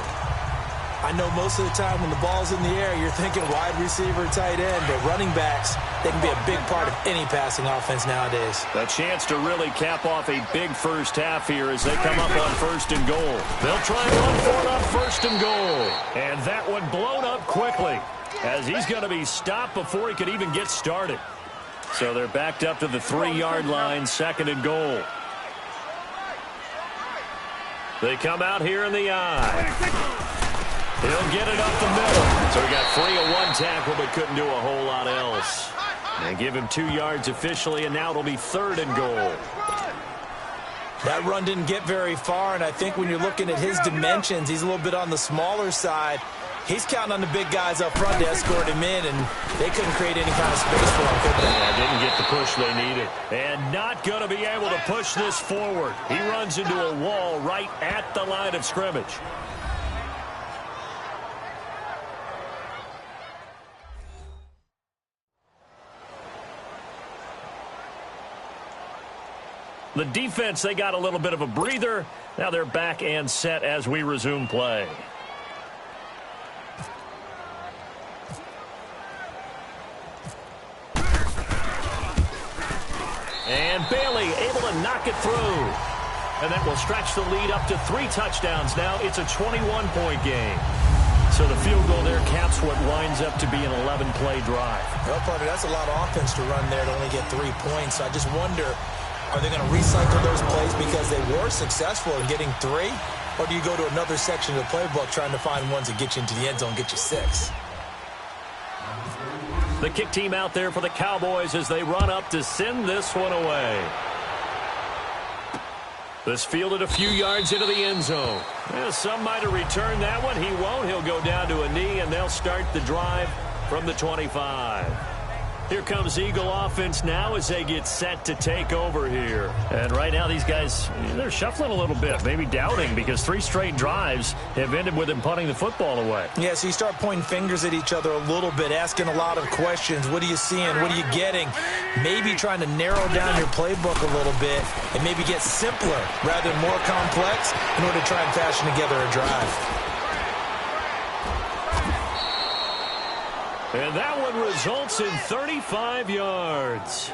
Speaker 3: I know most of the time when the ball's in the air, you're thinking wide receiver, tight end, but running backs, they can be a big part of any passing offense nowadays.
Speaker 2: A chance to really cap off a big first half here as they come up on first and goal. They'll try and run for it on first and goal. And that one blown up quickly as he's going to be stopped before he could even get started. So they're backed up to the 3-yard line, second and goal. They come out here in the eye. He'll get it up the middle. So he got free of one tackle but couldn't do a whole lot else. They give him 2 yards officially, and now it'll be third and goal.
Speaker 3: That run didn't get very far, and I think when you're looking at his dimensions, he's a little bit on the smaller side. He's counting on the big guys up front to escort him in, and they couldn't create any kind of space for him, could they?
Speaker 2: Yeah, didn't get the push they needed. And not going to be able to push this forward. He runs into a wall right at the line of scrimmage. The defense, they got a little bit of a breather. Now they're back and set as we resume play. And Bailey able to knock it through. And that will stretch the lead up to 3 touchdowns. Now it's a 21-point game. So the field goal there caps what winds up to be an 11-play drive.
Speaker 3: Well, partner, that's a lot of offense to run there to only get 3 points. So I just wonder, are they going to recycle those plays because they were successful in getting 3? Or do you go to another section of the playbook trying to find ones that get you into the end zone, get you 6?
Speaker 2: The kick team out there for the Cowboys as they run up to send this one away. This fielded a few yards into the end zone. Well, some might have returned that one. He won't. He'll go down to a knee, and they'll start the drive from the 25. Here comes Eagle offense now as they get set to take over here. And right now these guys, they're shuffling a little bit, maybe doubting, because 3 straight drives have ended with them punting the football away.
Speaker 3: Yeah, so you start pointing fingers at each other a little bit, asking a lot of questions. What are you seeing? What are you getting? Maybe trying to narrow down your playbook a little bit and maybe get simpler rather than more complex in order to try and fashion together a drive.
Speaker 2: And that one results in 35 yards.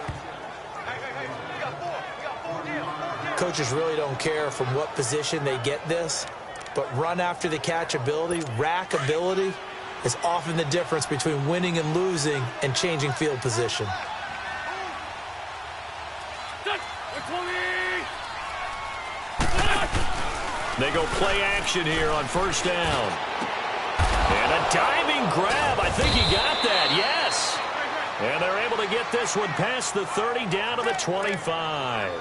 Speaker 3: Coaches really don't care from what position they get this, but run after the catch ability, rack ability, is often the difference between winning and losing and changing field position.
Speaker 2: They go play action here on first down. And a diving grab. I think he got that. Yes. And they're able to get this one past the 30 down to the 25.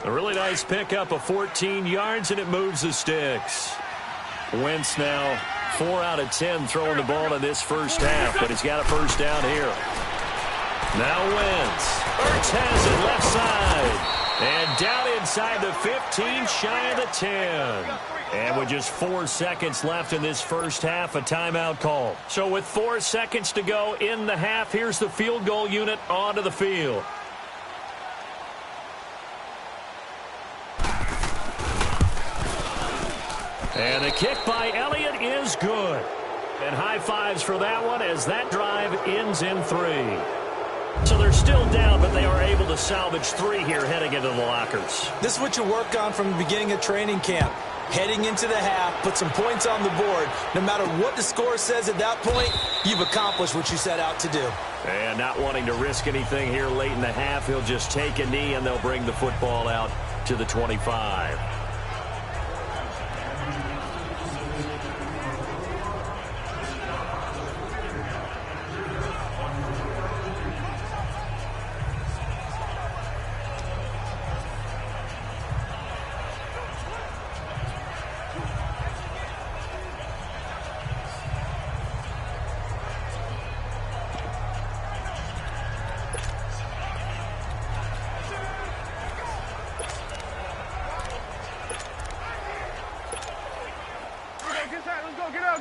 Speaker 2: A really nice pickup of 14 yards, and it moves the sticks. Wentz now 4 out of 10 throwing the ball in this first half, but he's got a first down here. Now Wentz. Ertz has it left side. And down inside the 15, shy of the 10. And with just 4 seconds left in this first half, a timeout call. So with 4 seconds to go in the half, here's the field goal unit onto the field. And the kick by Elliott is good. And high fives for that one as that drive ends in 3. So they're still down, but they are able to salvage 3 here heading into the lockers.
Speaker 3: This is what you work on from the beginning of training camp. Heading into the half, put some points on the board. No matter what the score says at that point, you've accomplished what you set out to do.
Speaker 2: And not wanting to risk anything here late in the half, he'll just take a knee and they'll bring the football out to the 25.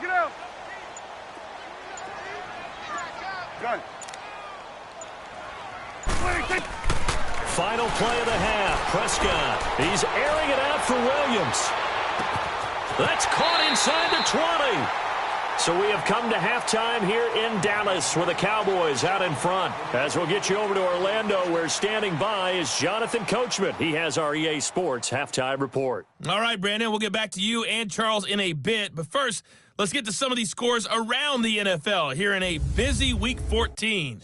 Speaker 4: Get out. Gun.
Speaker 2: Final play of the half. Prescott. He's airing it out for Williams. That's caught inside the 20. So we have come to halftime here in Dallas with the Cowboys out in front. As we'll get you over to Orlando, where standing by is Jonathan Coachman. He has our EA Sports halftime report.
Speaker 1: All right, Brandon, we'll get back to you and Charles in a bit. But first, let's get to some of these scores around the NFL here in a busy Week 14.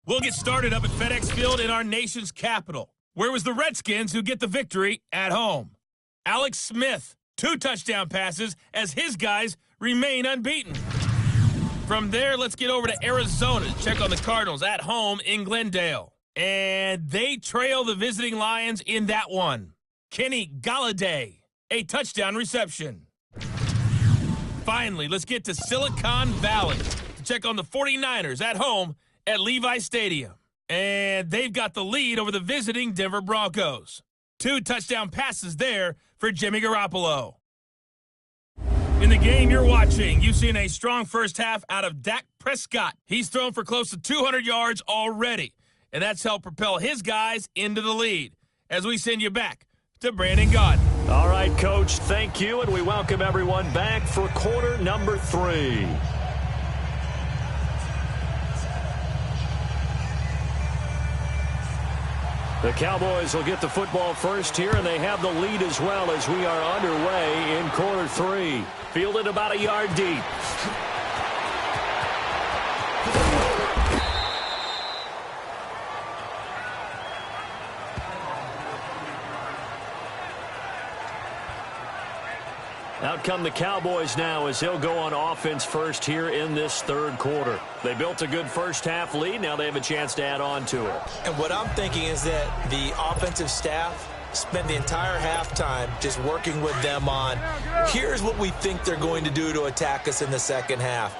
Speaker 1: We'll get started up at FedEx Field in our nation's capital. Where was the Redskins who get the victory at home? Alex Smith, 2 touchdown passes as his guys remain unbeaten. From there, let's get over to Arizona to check on the Cardinals at home in Glendale. And they trail the visiting Lions in that one. Kenny Galladay, a touchdown reception. Finally, let's get to Silicon Valley to check on the 49ers at home at Levi Stadium. And they've got the lead over the visiting Denver Broncos. 2 touchdown passes there for Jimmy Garoppolo. In the game you're watching, you've seen a strong first half out of Dak Prescott. He's thrown for close to 200 yards already, and that's helped propel his guys into the lead. As we send you back to Brandon Gaudin.
Speaker 2: All right, Coach, thank you, and we welcome everyone back for quarter number 3. The Cowboys will get the football first here, and they have the lead as well as we are underway in quarter 3. Fielded about a yard deep. Out come the Cowboys now as they'll go on offense first here in this third quarter. They built a good first half lead. Now they have a chance to add on to it.
Speaker 3: And what I'm thinking is that the offensive staff spend the entire halftime just working with them on, here's what we think they're going to do to attack us in the second half.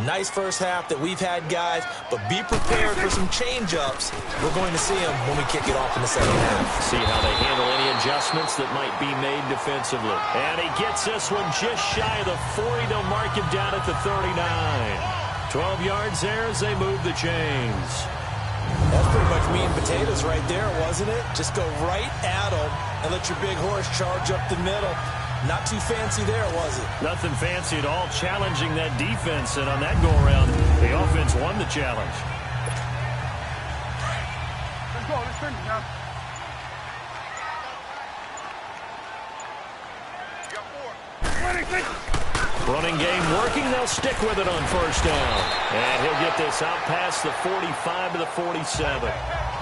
Speaker 3: Nice first half that we've had, guys, but be prepared for some change-ups. We're going to see them when we kick it off in the second half.
Speaker 2: See how they handle any adjustments that might be made defensively. And he gets this one just shy of the 40. They'll mark him down at the 39. 12 yards there as they move the chains.
Speaker 3: That's pretty much meat and potatoes right there, wasn't it? Just go right at them and let your big horse charge up the middle. Not too fancy there, was it?
Speaker 2: Nothing fancy at all, challenging that defense. And on that go-around, the offense won the challenge.
Speaker 4: Let's go. Let's finish now. You got 4.
Speaker 2: Running game working. They'll stick with it on first down. And he'll get this out past the 45 to the 47.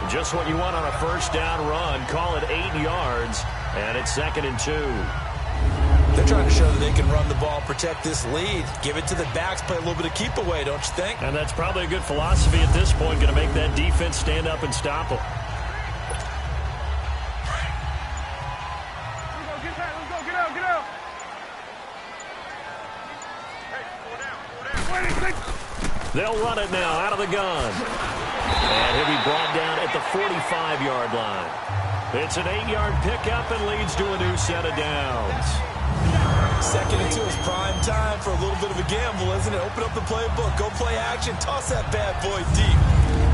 Speaker 2: Just what you want on a first down run. Call it 8 yards. And it's 2nd and 2.
Speaker 3: They're trying to show that they can run the ball, protect this lead, give it to the backs, play a little bit of keep away, don't you think?
Speaker 2: And that's probably a good philosophy at this point, going to make that defense stand up and stop them.
Speaker 4: Let's go, get out. Hey, go down.
Speaker 2: They'll run it now out of the gun. And he'll be brought down at the 45-yard line. It's an 8-yard pickup and leads to a new set of downs.
Speaker 3: 2nd and 2 is prime time for a little bit of a gamble, isn't it? Open up the playbook, go play action, toss that bad boy deep.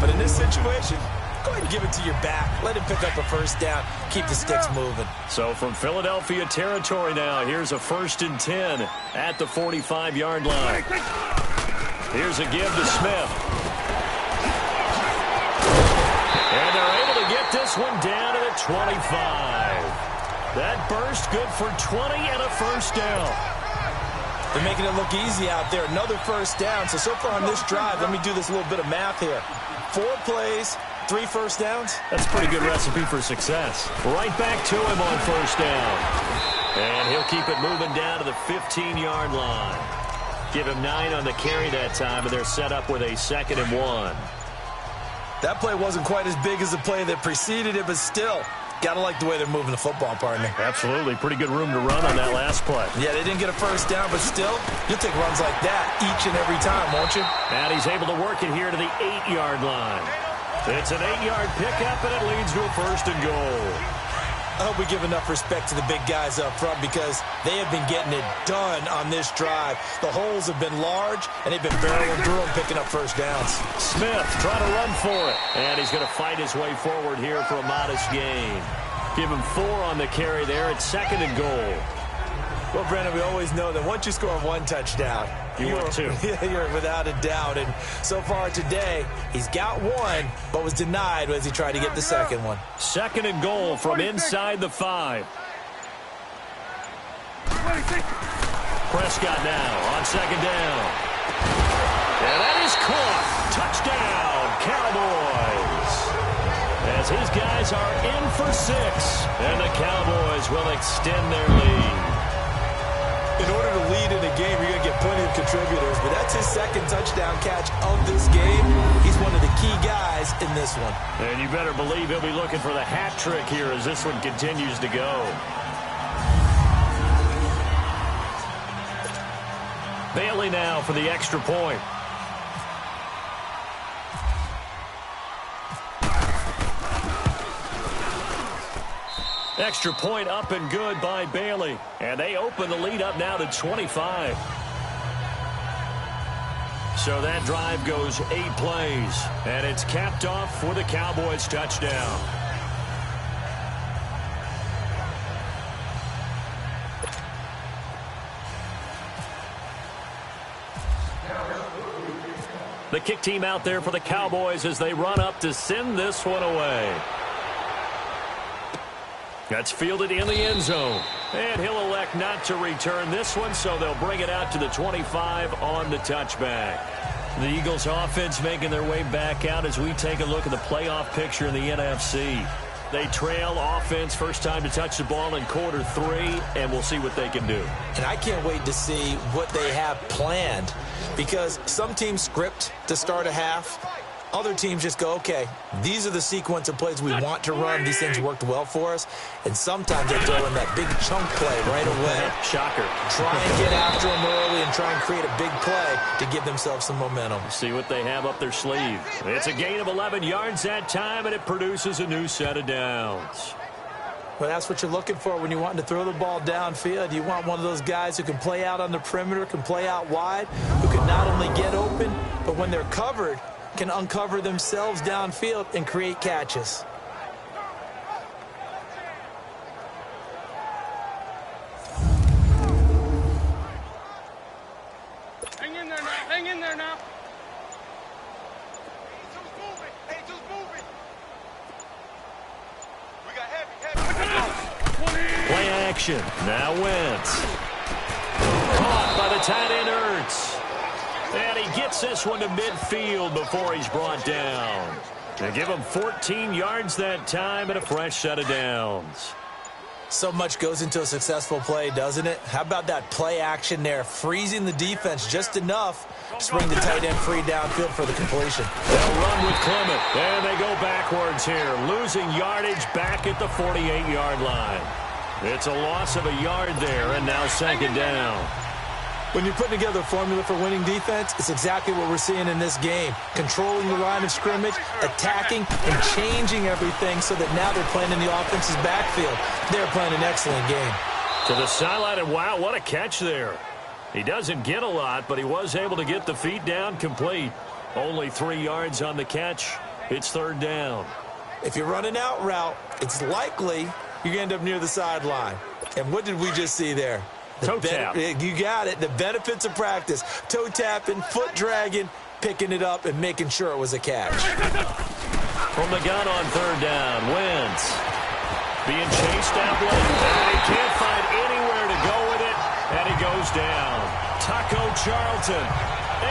Speaker 3: But in this situation, go ahead and give it to your back. Let him pick up a first down. Keep the sticks moving.
Speaker 2: So from Philadelphia territory now, here's a 1st and 10 at the 45-yard line. Here's a give to Smith. this one down to the 25. That burst good for 20 and a first down.
Speaker 3: They're making it look easy out there. Another first down. So far on this drive, let me do this little bit of math here. 4 plays, 3 first downs.
Speaker 2: That's a pretty good recipe for success. Right back to him on first down. And he'll keep it moving down to the 15-yard line. Give him 9 on the carry that time, and they're set up with a 2nd and 1.
Speaker 3: That play wasn't quite as big as the play that preceded it, but still, got to like the way they're moving the football, partner.
Speaker 2: Absolutely. Pretty good room to run on that last play.
Speaker 3: Yeah, they didn't get a first down, but still, you'll take runs like that each and every time, won't you?
Speaker 2: And he's able to work it here to the 8-yard line. It's an 8-yard pickup, and it leads to a 1st and goal.
Speaker 3: I hope we give enough respect to the big guys up front because they have been getting it done on this drive. The holes have been large, and they've been barreling through them, picking up first downs.
Speaker 2: Smith trying to run for it, and he's going to fight his way forward here for a modest gain. Give him 4 on the carry there. It's 2nd and goal.
Speaker 3: Well, Brandon, we always know that once you score 1 touchdown,
Speaker 2: you're 2.
Speaker 3: You're without a doubt. And so far today, he's got 1, but was denied as he tried to get the 2nd one.
Speaker 2: 2nd and goal from inside the 5. Prescott now on 2nd down. And that is caught. Touchdown, Cowboys. As his guys are in for 6, and the Cowboys will extend their lead.
Speaker 3: In order to lead in a game, you're going to get plenty of contributors, but that's his 2nd touchdown catch of this game. He's one of the key guys in this one.
Speaker 2: And you better believe he'll be looking for the hat trick here as this one continues to go. Bailey now for the extra point. Extra point up and good by Bailey. And they open the lead up now to 25. So that drive goes 8 plays. And it's capped off for the Cowboys touchdown. The kick team out there for the Cowboys as they run up to send this one away. That's fielded in the end zone. And he'll elect not to return this one, so they'll bring it out to the 25 on the touchback. The Eagles offense making their way back out as we take a look at the playoff picture in the NFC. They trail offense first time to touch the ball in quarter 3, and we'll see what they can do.
Speaker 3: And I can't wait to see what they have planned because some teams script to start a half. Other teams just go, okay, these are the sequence of plays we want to run. These things worked well for us. And sometimes they throw in that big chunk play right away.
Speaker 2: Shocker.
Speaker 3: Try and get after them early and try and create a big play to give themselves some momentum.
Speaker 2: See what they have up their sleeve. It's a gain of 11 yards that time, and it produces a new set of downs.
Speaker 3: Well, that's what you're looking for when you're wanting to throw the ball downfield. You want one of those guys who can play out on the perimeter, can play out wide, who can not only get open, but when they're covered, can uncover themselves downfield and create catches.
Speaker 4: Hang in there now. Hang in there now.
Speaker 6: Hey, just moving. We got heavy.
Speaker 2: Play action. Now Wentz. Caught by the tight end Ertz. And he gets this one to midfield before he's brought down. They give him 14 yards that time and a fresh set of downs.
Speaker 3: So much goes into a successful play, doesn't it? How about that play action there, freezing the defense just enough to bring the tight end free downfield for the completion.
Speaker 2: They'll run with Clement, and they go backwards here, losing yardage back at the 48-yard line. It's a loss of a yard there, and now 2nd down.
Speaker 3: When you're putting together a formula for winning defense, it's exactly what we're seeing in this game. Controlling the line of scrimmage, attacking, and changing everything so that now they're playing in the offense's backfield. They're playing an excellent game.
Speaker 2: To the sideline, and wow, what a catch there. He doesn't get a lot, but he was able to get the feet down complete. Only 3 yards on the catch. It's 3rd down.
Speaker 3: If you're running out route, it's likely you're going to end up near the sideline. And what did we just see there?
Speaker 2: Toe tap.
Speaker 3: You got it. The benefits of practice. Toe tapping, foot dragging, picking it up, and making sure it was a catch.
Speaker 2: From the gun on third down, Wentz being chased out late, and he can't find anywhere to go with it, and he goes down. Taco Charlton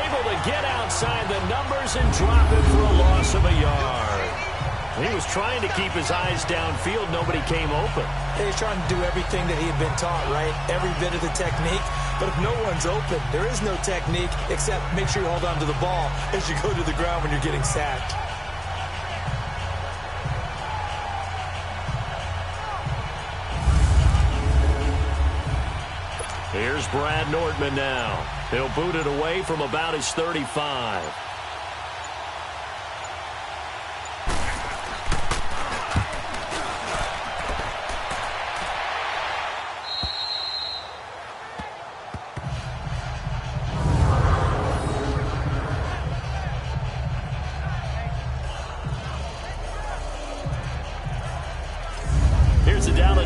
Speaker 2: able to get outside the numbers and drop it for a loss of a yard. He was trying to keep his eyes downfield. Nobody came open.
Speaker 3: He's trying to do everything that he had been taught, right? Every bit of the technique. But if no one's open, there is no technique except make sure you hold on to the ball as you go to the ground when you're getting sacked.
Speaker 2: Here's Brad Nordman now. He'll boot it away from about his 35.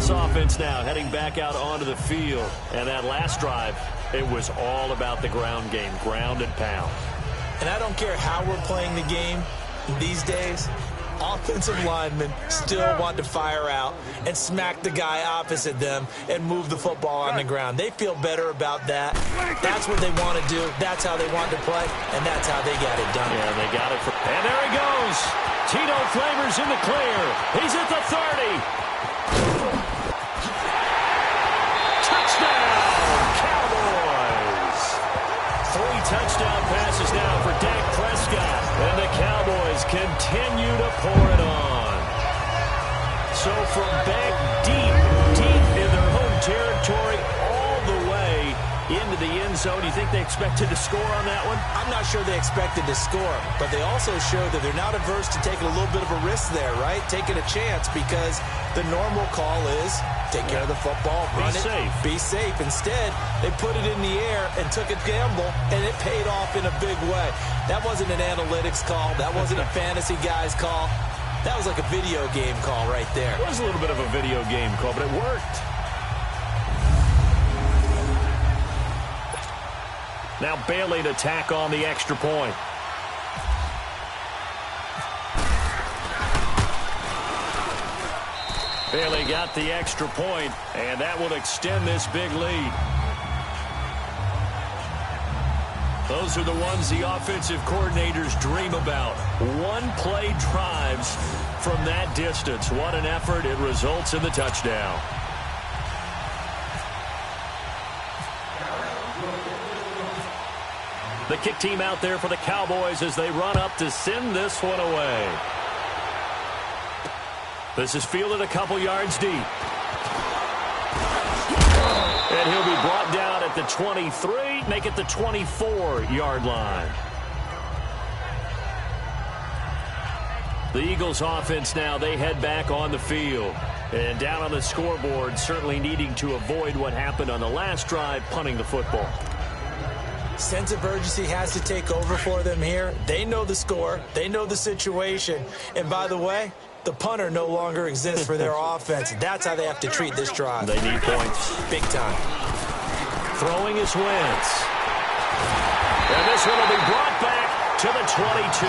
Speaker 2: Offense now heading back out onto the field. And that last drive, it was all about the ground game, ground and pound.
Speaker 3: And I don't care how we're playing the game these days, offensive linemen still want to fire out and smack the guy opposite them and move the football on the ground. They feel better about that. That's what they want to do. That's how they want to play, and that's how they got it done.
Speaker 2: Yeah, they got it. And there he goes. Tito Flavors in the clear. He's at the 30. Touchdown passes now for Dak Prescott. And the Cowboys continue to pour it on. So from back deep in their home territory, all the way into the end zone, do you think they expected to score on that one?
Speaker 3: I'm not sure they expected to score, but they also showed that they're not averse to taking a little bit of a risk there, right? Taking a chance, because the normal call is take care of the football, run it, be safe. Instead, they put it in the air and took a gamble, and it paid off in a big way. That wasn't an analytics call. That wasn't a fantasy guy's call. That was like a video game call right there.
Speaker 2: It was a little bit of a video game call, but it worked. Now Bailey to tack on the extra point. Bailey got the extra point, and that will extend this big lead. Those are the ones the offensive coordinators dream about. One-play drives from that distance. What an effort. It results in the touchdown. The kick team out there for the Cowboys as they run up to send this one away. This is fielded a couple yards deep. And he'll be brought down at the 23, make it the 24-yard line. The Eagles offense now, they head back on the field. And down on the scoreboard, certainly needing to avoid what happened on the last drive, punting the football.
Speaker 3: Sense of urgency has to take over for them here. They know the score. They know the situation. And by the way, the punter no longer exists for their offense. That's how they have to treat this drive.
Speaker 2: They need points.
Speaker 3: Big time.
Speaker 2: Throwing his Wentz. And this one will be brought back to the 22.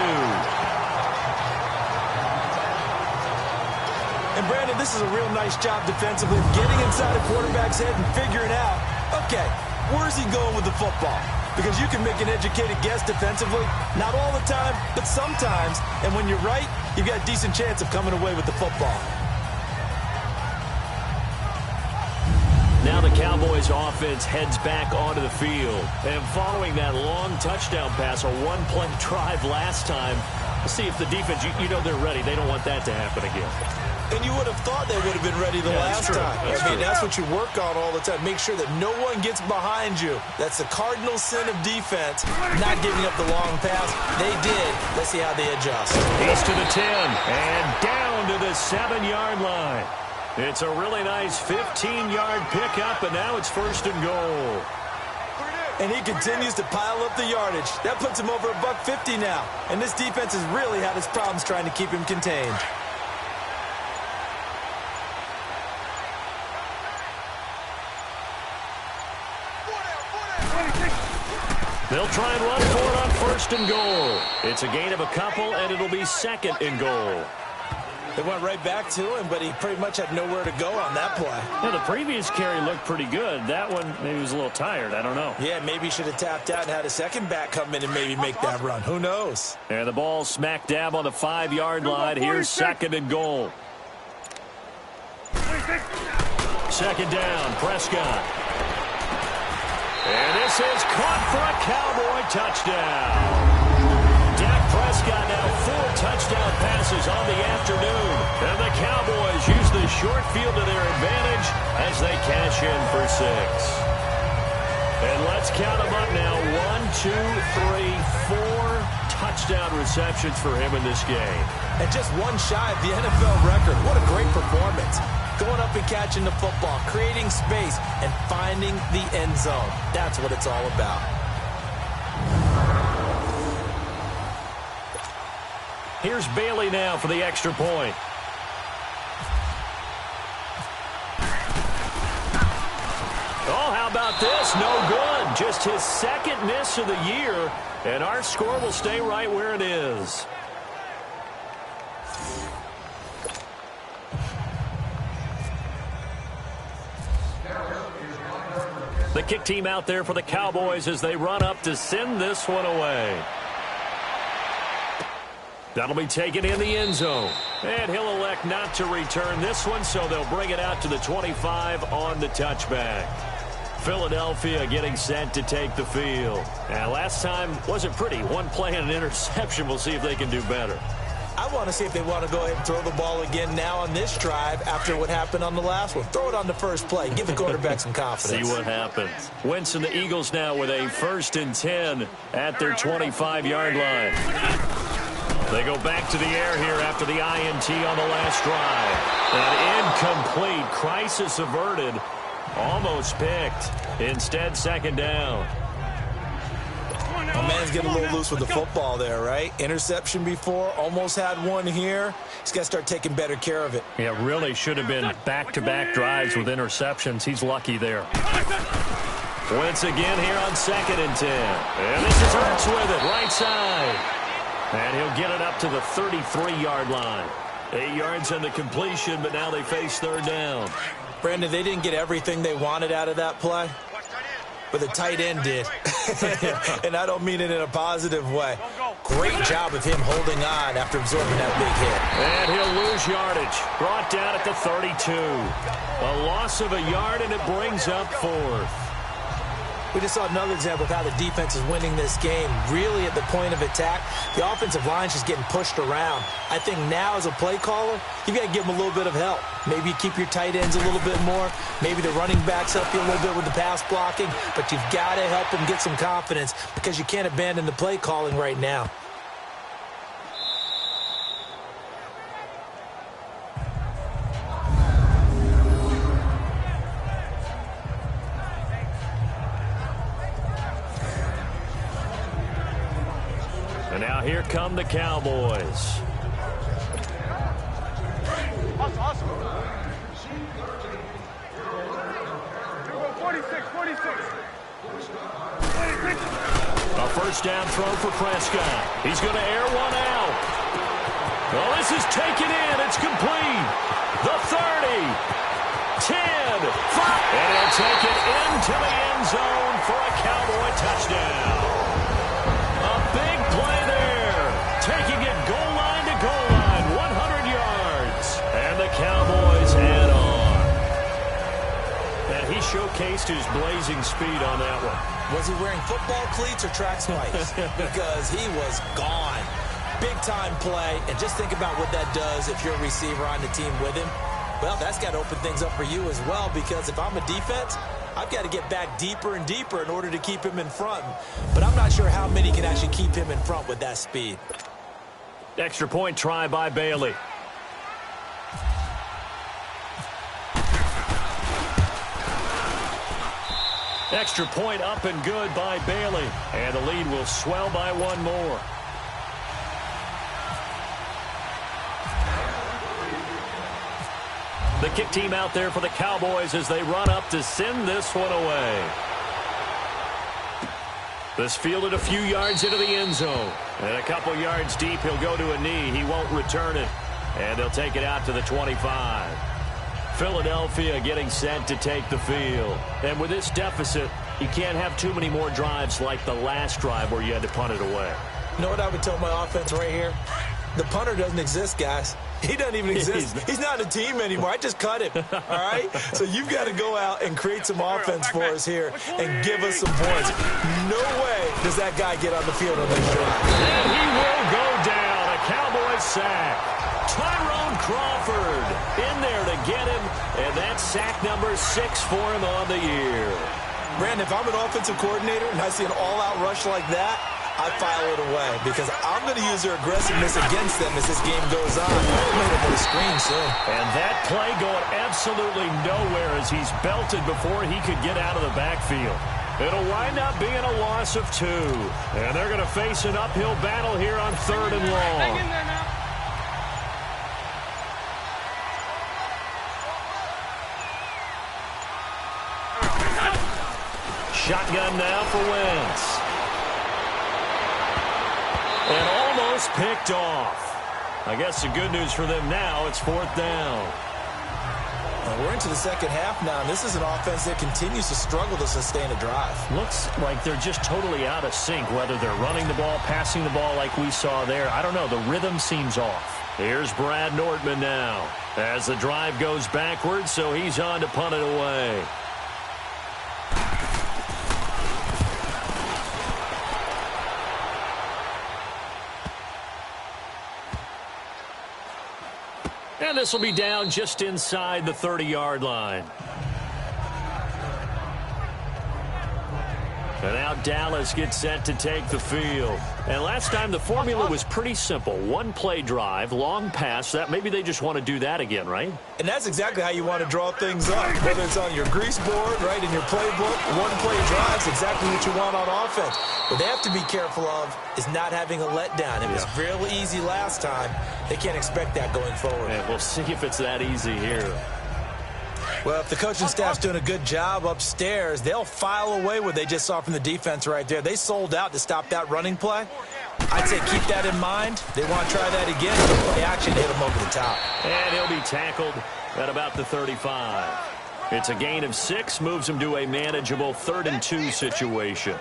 Speaker 3: And Brandon, this is a real nice job defensively, getting inside a quarterback's head and figuring out, okay, where's he going with the football? Because you can make an educated guess defensively. Not all the time, but sometimes. And when you're right, you've got a decent chance of coming away with the football.
Speaker 2: Now the Cowboys offense heads back onto the field. And following that long touchdown pass, a one-play drive last time, let's see if the defense, you know they're ready. They don't want that to happen again.
Speaker 3: And you would have thought they would have been ready the last time. That's what you work on all the time. Make sure that no one gets behind you. That's the cardinal sin of defense, not giving up the long pass. They did. Let's see how they adjust.
Speaker 2: He's to the 10 and down to the 7-yard line. It's a really nice 15-yard pickup, and now it's first and goal.
Speaker 3: And he continues to pile up the yardage. That puts him over $150 now. And this defense has really had its problems trying to keep him contained.
Speaker 2: They'll try and run for it on 1st and goal. It's a gain of a couple, and it'll be 2nd and goal.
Speaker 3: They went right back to him, but he pretty much had nowhere to go on that play.
Speaker 2: Yeah, the previous carry looked pretty good. That one, maybe he was a little tired. I don't know.
Speaker 3: Yeah, maybe he should have tapped out and had a second back come in and maybe make that run. Who knows?
Speaker 2: And the ball smack dab on the 5-yard line. Here's 2nd and goal. 2nd down, Prescott. And this is caught for a Cowboy touchdown. Dak Prescott now 4 touchdown passes on the afternoon. And the Cowboys use the short field to their advantage as they cash in for 6. And let's count them up now. 1, 2, 3, 4 touchdown receptions for him in this game.
Speaker 3: And just one shy of the NFL record. What a great performance. Going up and catching the football, creating space, and finding the end zone. That's what it's all about.
Speaker 2: Here's Bailey now for the extra point. Oh, how about this? No good. Just his 2nd miss of the year, and our score will stay right where it is. The kick team out there for the Cowboys as they run up to send this one away. That'll be taken in the end zone. And he'll elect not to return this one, so they'll bring it out to the 25 on the touchback. Philadelphia getting set to take the field. Now, last time wasn't pretty. One play and an interception. We'll see if they can do better.
Speaker 3: I want to see if they want to go ahead and throw the ball again now on this drive after what happened on the last one. Throw it on the first play. Give the quarterback some confidence.
Speaker 2: See what happens. Wentz and the Eagles now with a 1st and 10 at their 25-yard line. They go back to the air here after the INT on the last drive. An incomplete. Crisis averted. Almost picked. Instead, 2nd down.
Speaker 3: My man's getting a little loose with the football there, right? Interception before, almost had one here. He's got to start taking better care of it.
Speaker 2: Yeah, really should have been back-to-back drives with interceptions. He's lucky there. Wentz again here on 2nd and 10. And this is Hurts with it, right side. And he'll get it up to the 33-yard line. 8 yards on the completion, but now they face 3rd down.
Speaker 3: Brandon, they didn't get everything they wanted out of that play, but the tight end did. And I don't mean it in a positive way. Great job of him holding on after absorbing that big hit.
Speaker 2: And he'll lose yardage. Brought down at the 32. A loss of a yard, and it brings up 4th.
Speaker 3: We just saw another example of how the defense is winning this game. Really at the point of attack, the offensive line's just getting pushed around. I think now as a play caller, you've got to give them a little bit of help. Maybe you keep your tight ends a little bit more. Maybe the running backs help you a little bit with the pass blocking. But you've got to help them get some confidence because you can't abandon the play calling right now.
Speaker 2: And now here come the Cowboys.
Speaker 4: Awesome. 46.
Speaker 2: A 1st down throw for Prescott. He's going to air one out. Well, this is taken in. It's complete. The 30. 10. 5. And he'll take it into the end zone for a Cowboy touchdown. A big play there. Taking it goal line to goal line. 100 yards. And the Cowboys add on. And he showcased his blazing speed on that one.
Speaker 3: Was he wearing football cleats or track spikes? Because he was gone. Big-time play. And just think about what that does if you're a receiver on the team with him. Well, that's got to open things up for you as well, because if I'm a defense, I've got to get back deeper and deeper in order to keep him in front. But I'm not sure how many can actually keep him in front with that speed.
Speaker 2: Extra point try by Bailey. Extra point up and good by Bailey. And the lead will swell by one more. The kick team out there for the Cowboys as they run up to send this one away. This fielded a few yards into the end zone. And a couple yards deep, he'll go to a knee. He won't return it. And they'll take it out to the 25. Philadelphia getting set to take the field. And with this deficit, you can't have too many more drives like the last drive where you had to punt it away.
Speaker 3: You know what I would tell my offense right here? The punter doesn't exist, guys. He doesn't even exist. He's not a team anymore. I just cut him, all right? So you've got to go out and create some offense for us here and give us some points. No way does that guy get on the field on this drive.
Speaker 2: And he will go down. A Cowboys sack. Tyrone Crawford in there to get him, and that's sack number 6 for him on the year.
Speaker 3: Brandon, if I'm an offensive coordinator and I see an all-out rush like that, I file it away because I'm going to use their aggressiveness against them as this game goes on. I'm going to put a screen soon.
Speaker 2: And that play going absolutely nowhere as he's belted before he could get out of the backfield. It'll wind up being a loss of 2. And they're going to face an uphill battle here on 3rd and long.
Speaker 6: Hang in there now.
Speaker 2: Shotgun now for Wentz. And almost picked off. I guess the good news for them now, it's 4th down.
Speaker 3: Well, we're into the second half now, and this is an offense that continues to struggle to sustain a drive.
Speaker 2: Looks like they're just totally out of sync, whether they're running the ball, passing the ball like we saw there. I don't know. The rhythm seems off. Here's Brad Nortman now as the drive goes backwards, so he's on to punt it away. And this will be down just inside the 30-yard line. And now Dallas gets set to take the field. And last time the formula was pretty simple. One play drive, long pass. That maybe they just want to do that again, right?
Speaker 3: And that's exactly how you want to draw things up. Whether it's on your grease board, right, in your playbook, one play drive is exactly what you want on offense. What they have to be careful of is not having a letdown. It was real easy last time. They can't expect that going forward.
Speaker 2: And we'll see if it's that easy here.
Speaker 3: Well, if the coaching staff's doing a good job upstairs, they'll file away what they just saw from the defense right there. They sold out to stop that running play. I'd say keep that in mind. They want to try that again. They'll play action to hit them over the top.
Speaker 2: And he'll be tackled at about the 35. It's a gain of 6, moves him to a manageable 3rd and 2 situation.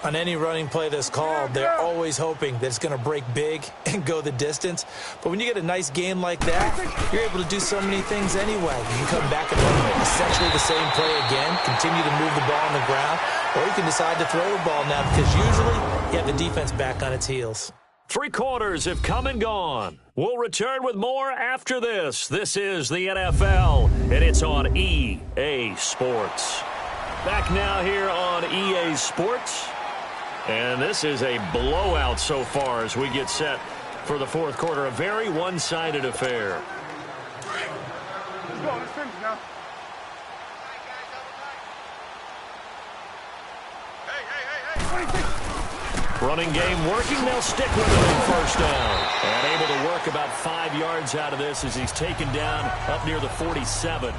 Speaker 3: On any running play that's called, they're always hoping that it's going to break big and go the distance. But when you get a nice game like that, you're able to do so many things anyway. You can come back and run essentially the same play again, continue to move the ball on the ground, or you can decide to throw the ball now because usually you have the defense back on its heels.
Speaker 2: 3 quarters have come and gone. We'll return with more after this. This is the NFL, and it's on EA Sports. Back now here on EA Sports. And this is a blowout so far as we get set for the 4th quarter. A very one-sided affair.
Speaker 6: Let's go. Let's finish now. Hey.
Speaker 2: Running game working. They'll stick with it on 1st down. And able to work about 5 yards out of this as he's taken down up near the 47.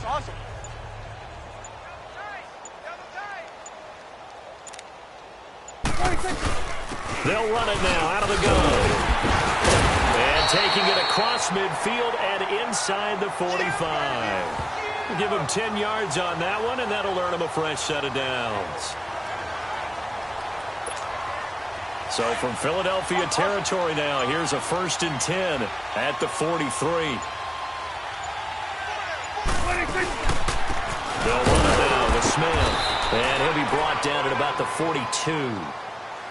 Speaker 6: Awesome.
Speaker 2: They'll run it now out of the gun. And taking it across midfield and inside the 45. Give him 10 yards on that one, and that'll earn him a fresh set of downs. So from Philadelphia territory now, here's a 1st and 10 at the 43. They'll run it now with Smith. And he'll be brought down at about the 42.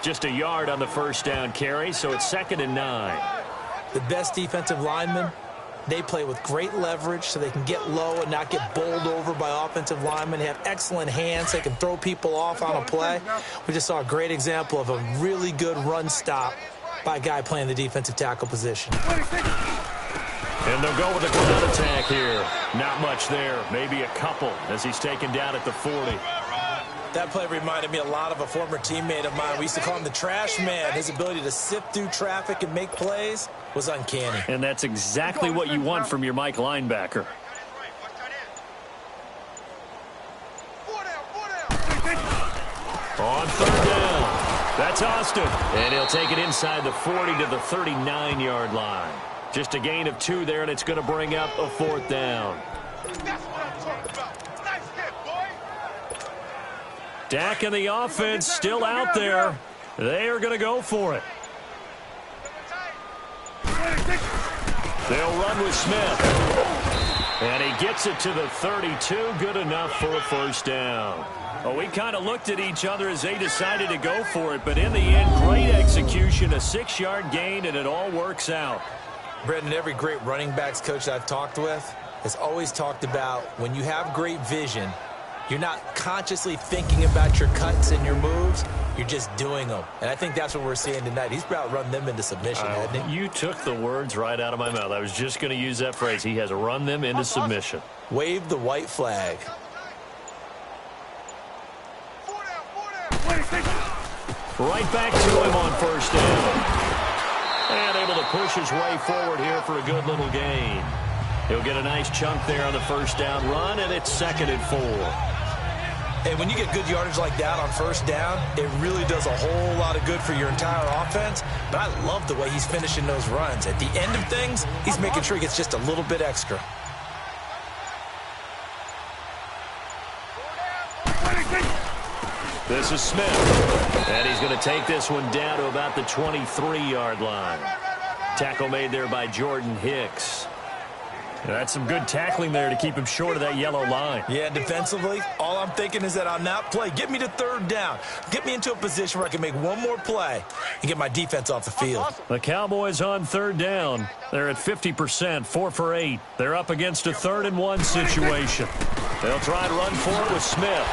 Speaker 2: Just a yard on the 1st down carry, so it's 2nd and 9.
Speaker 3: The best defensive linemen, they play with great leverage so they can get low and not get bowled over by offensive linemen. They have excellent hands. They can throw people off on a play. We just saw a great example of a really good run stop by a guy playing the defensive tackle position.
Speaker 2: And they'll go with a ground attack here. Not much there. Maybe a couple as he's taken down at the 40.
Speaker 3: That play reminded me a lot of a former teammate of mine. We used to call him the trash man. His ability to sift through traffic and make plays was uncanny.
Speaker 2: And that's exactly what you want from your Mike linebacker. On third down, that's Austin. And he'll take it inside the 40 to the 39-yard line. Just a gain of 2 there, and it's going to bring up a 4th down.
Speaker 6: That's what I'm talking about. Nice hit, boy.
Speaker 2: Dak and the offense still out there. They are going to go for it. They'll run with Smith. And he gets it to the 32. Good enough for a 1st down. Well, we kind of looked at each other as they decided to go for it, but in the end, great execution, a 6-yard gain, and it all works out.
Speaker 3: Brendan, every great running backs coach I've talked with has always talked about when you have great vision, you're not consciously thinking about your cuts and your moves, you're just doing them. And I think that's what we're seeing tonight. He's about run them into submission, hasn't he?
Speaker 2: You took the words right out of my mouth. I was just going to use that phrase. He has run them into submission.
Speaker 3: Wave the white flag.
Speaker 2: Right back to him on 1st down. And able to push his way forward here for a good little gain. He'll get a nice chunk there on the 1st down run, and it's 2nd and 4.
Speaker 3: And when you get good yardage like that on 1st down, it really does a whole lot of good for your entire offense. But I love the way he's finishing those runs. At the end of things, he's making sure he gets just a little bit extra.
Speaker 2: This is Smith. And he's going to take this one down to about the 23-yard line. Tackle made there by Jordan Hicks. That's some good tackling there to keep him short of that yellow line.
Speaker 3: Yeah, defensively, all I'm thinking is that on that play, get me to 3rd down. Get me into a position where I can make one more play and get my defense off the field.
Speaker 2: The Cowboys on 3rd down. They're at 50%, 4 for 8. They're up against a 3rd and 1 situation. They'll try and run for it with Smith.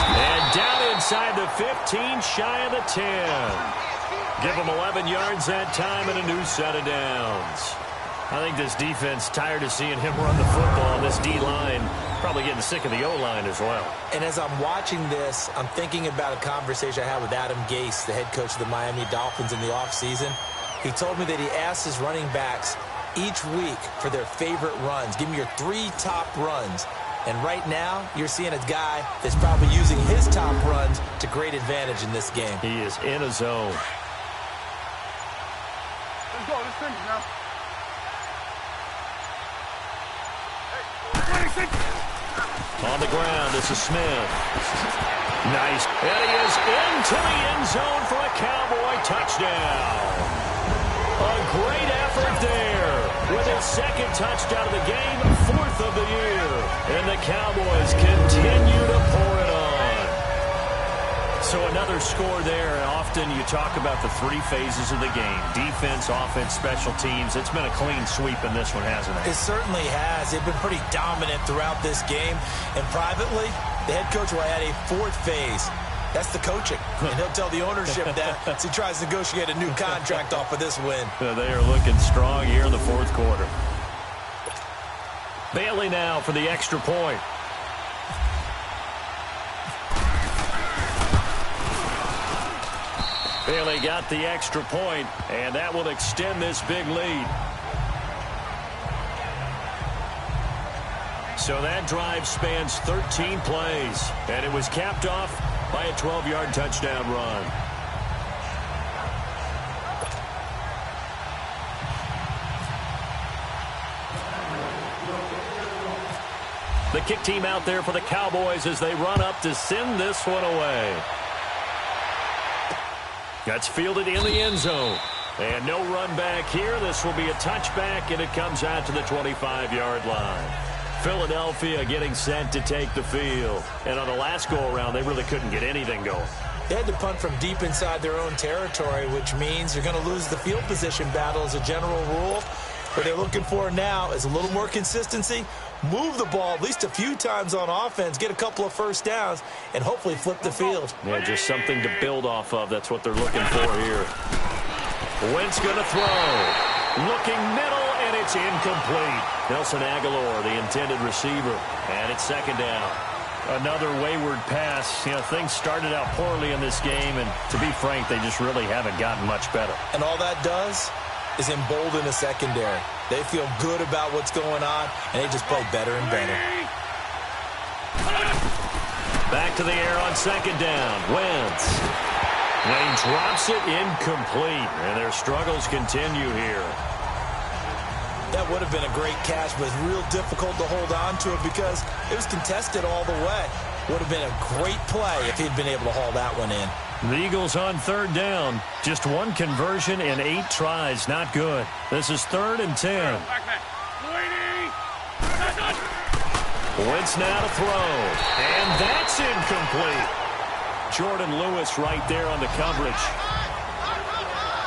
Speaker 2: And down inside the 15, shy of the 10. Give them 11 yards that time and a new set of downs. I think this defense tired of seeing him run the football, and this D-line probably getting sick of the O-line as well.
Speaker 3: And as I'm watching this, I'm thinking about a conversation I had with Adam Gase, the head coach of the Miami Dolphins in the offseason. He told me that he asked his running backs each week for their favorite runs. Give me your 3 top runs. And right now, you're seeing a guy that's probably using his top runs to great advantage in this game.
Speaker 2: He is in a zone.
Speaker 6: Let's go. Let's finish now.
Speaker 2: On the ground, this is Smith. Nice. And he is into the end zone for a Cowboy touchdown. A great effort there with his 2nd touchdown of the game, 4th of the year. And the Cowboys continue to pour it on. So another score there. Often you talk about the 3 phases of the game. Defense, offense, special teams. It's been a clean sweep in this one, hasn't it?
Speaker 3: It certainly has. They've been pretty dominant throughout this game. And privately, the head coach will add a 4th phase. That's the coaching. And he'll tell the ownership that as he tries to negotiate a new contract off of this win.
Speaker 2: They are looking strong here in the 4th quarter. Bailey now for the extra point. Bailey got the extra point, and that will extend this big lead. So that drive spans 13 plays, and it was capped off by a 12-yard touchdown run. The kick team out there for the Cowboys as they run up to send this one away. That's fielded in the end zone. And no run back here. This will be a touchback, and it comes out to the 25-yard line. Philadelphia getting set to take the field. And on the last go-around, they really couldn't get anything going.
Speaker 3: They had to punt from deep inside their own territory, which means you're going to lose the field position battle as a general rule. What they're looking for now is a little more consistency, move the ball at least a few times on offense, get a couple of 1st downs, and hopefully flip the field.
Speaker 2: Yeah, just something to build off of. That's what they're looking for here. Wentz going to throw. Looking middle, and it's incomplete. Nelson Aguilar, the intended receiver, and it's 2nd down. Another wayward pass. You know, things started out poorly in this game, and to be frank, they just really haven't gotten much better.
Speaker 3: And all that does is embolden the secondary. They feel good about what's going on, and they just play better and better.
Speaker 2: Back to the air on second down. Wentz. Wayne drops it incomplete, and their struggles continue here.
Speaker 3: That would have been a great catch, but it's real difficult to hold on to it because it was contested all the way. Would have been a great play if he'd been able to haul that one in.
Speaker 2: The Eagles on third down. Just one conversion in 8 tries. Not good. This is 3rd and 10. Wentz now to throw. And that's incomplete. Jordan Lewis right there on the coverage.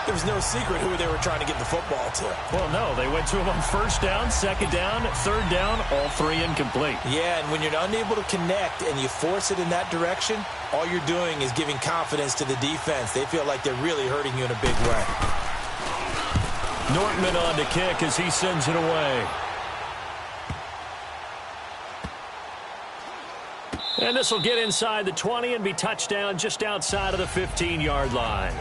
Speaker 3: There was no secret who they were trying to get the football to.
Speaker 2: Well, no. They went to him on first down, second down, third down, all 3 incomplete.
Speaker 3: Yeah, and when you're unable to connect and you force it in that direction, all you're doing is giving confidence to the defense. They feel like they're really hurting you in a big way.
Speaker 2: Nortman on to kick as he sends it away. And this will get inside the 20 and be touchdown just outside of the 15-yard line.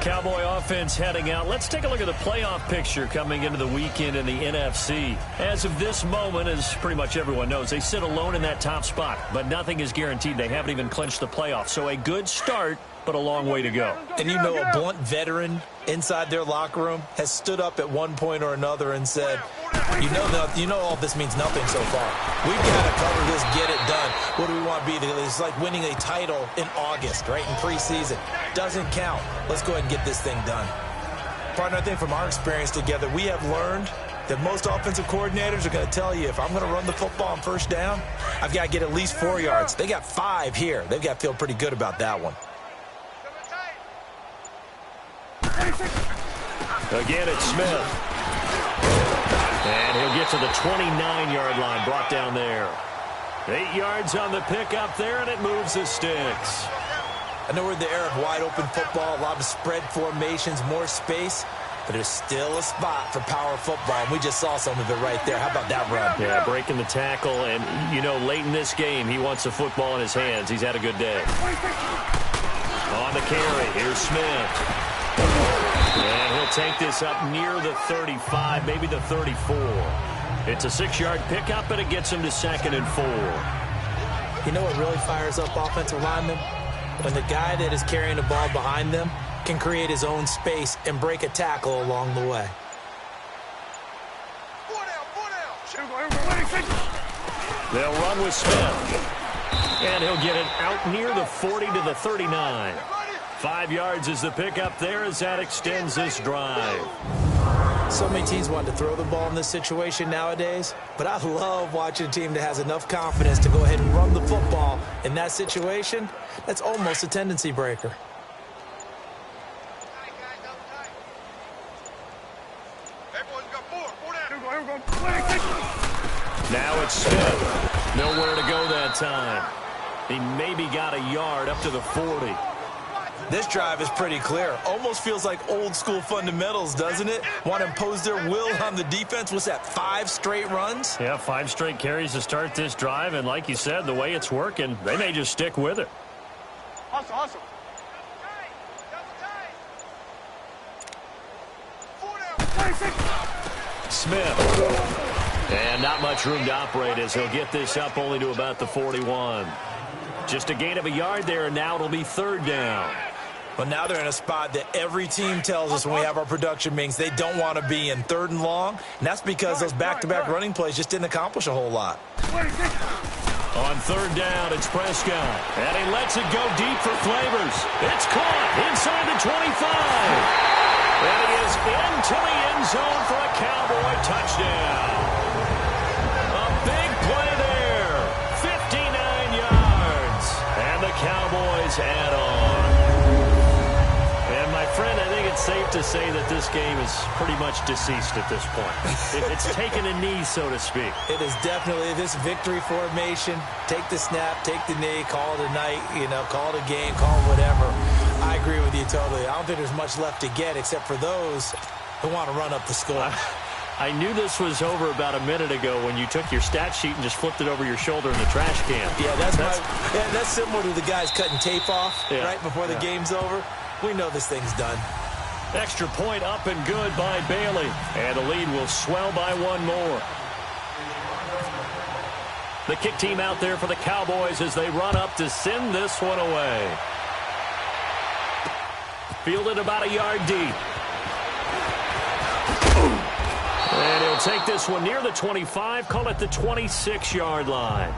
Speaker 2: Cowboy offense heading out. Let's take a look at the playoff picture coming into the weekend in the NFC. As of this moment, as pretty much everyone knows, they sit alone in that top spot, but nothing is guaranteed. They haven't even clinched the playoffs. So a good start, but a long way to go.
Speaker 3: And you know, a blunt veteran inside their locker room has stood up at one point or another and said, you know all this means nothing so far. We've got to cover this, get it done. What do we want to be? It's like winning a title in August, right, in preseason. Doesn't count. Let's go ahead and get this thing done. Partner, I think from our experience together, we have learned that most offensive coordinators are going to tell you, if I'm going to run the football on first down, I've got to get at least 4 yards. They got 5 here. They've got to feel pretty good about that one.
Speaker 2: Again, it's Smith. And he'll get to the 29-yard line, brought down there. 8 yards on the pickup there, and it moves the sticks.
Speaker 3: I know we're in the era of wide-open football, a lot of spread formations, more space, but there's still a spot for power football, and we just saw some of it right there. How about that run?
Speaker 2: Yeah, breaking the tackle, and, you know, late in this game, he wants the football in his hands. He's had a good day. On the carry, here's Smith. And he'll take this up near the 35, maybe the 34. It's a 6-yard pickup, and it gets him to 2nd and 4.
Speaker 3: You know what really fires up offensive linemen? When the guy that is carrying the ball behind them can create his own space and break a tackle along the way.
Speaker 2: They'll run with Smith. And he'll get it out near the 40 to the 39. 5 yards is the pickup there as that extends this drive.
Speaker 3: So many teams want to throw the ball in this situation nowadays, but I love watching a team that has enough confidence to go ahead and run the football in that situation. That's almost a tendency breaker.
Speaker 2: Now it's Smith. Nowhere to go that time. He maybe got a yard up to the 40.
Speaker 3: This drive is pretty clear. Almost feels like old school fundamentals, doesn't it? Want to impose their will on the defense. What's that, 5 straight runs?
Speaker 2: Yeah, 5 straight carries to start this drive. And like you said, the way it's working, they may just stick with it.
Speaker 6: Awesome.
Speaker 2: Smith. And not much room to operate as he'll get this up only to about the 41. Just a gain of a yard there, and now it'll be 3rd down.
Speaker 3: But now they're in a spot that every team tells us when we have our production meetings they don't want to be in, 3rd and long. And that's because those back-to-back running plays just didn't accomplish a whole lot.
Speaker 2: On 3rd down, it's Prescott. And he lets it go deep for Flavors. It's caught inside the 25. And he is into the end zone for a Cowboy touchdown. A big play there. 59 yards. And the Cowboys add on. And my friend, I think it's safe to say that this game is pretty much deceased at this point. It's taken a knee, so to speak.
Speaker 3: It is definitely this victory formation. Take the snap, take the knee, call it a night, call it a game, call it whatever. I agree with you totally. I don't think there's much left to get except for those who want to run up the score.
Speaker 2: I knew this was over about a minute ago when you took your stat sheet and just flipped it over your shoulder in the trash can.
Speaker 3: Yeah, that's similar to the guys cutting tape off right before the game's over. We know this thing's done.
Speaker 2: Extra point up and good by Bailey. And the lead will swell by one more. The kick team out there for the Cowboys as they run up to send this one away. Fielded about a yard deep. And he'll take this one near the 25, call it the 26-yard line.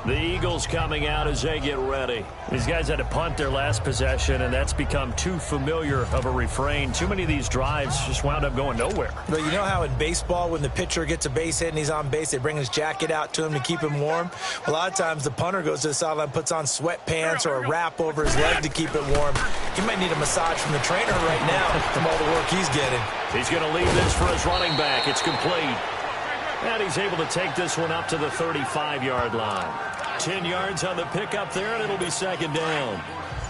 Speaker 2: The Eagles coming out as they get ready. These guys had to punt their last possession, and that's become too familiar of a refrain. Too many of these drives just wound up going nowhere.
Speaker 3: But you know how in baseball, when the pitcher gets a base hit and he's on base, they bring his jacket out to him to keep him warm? A lot of times the punter goes to the sideline, puts on sweatpants or a wrap over his leg to keep it warm. He might need a massage from the trainer right now from all the work he's getting.
Speaker 2: He's going to leave this for his running back. It's complete. And he's able to take this one up to the 35-yard line. 10 yards on the pickup there, and it'll be second down.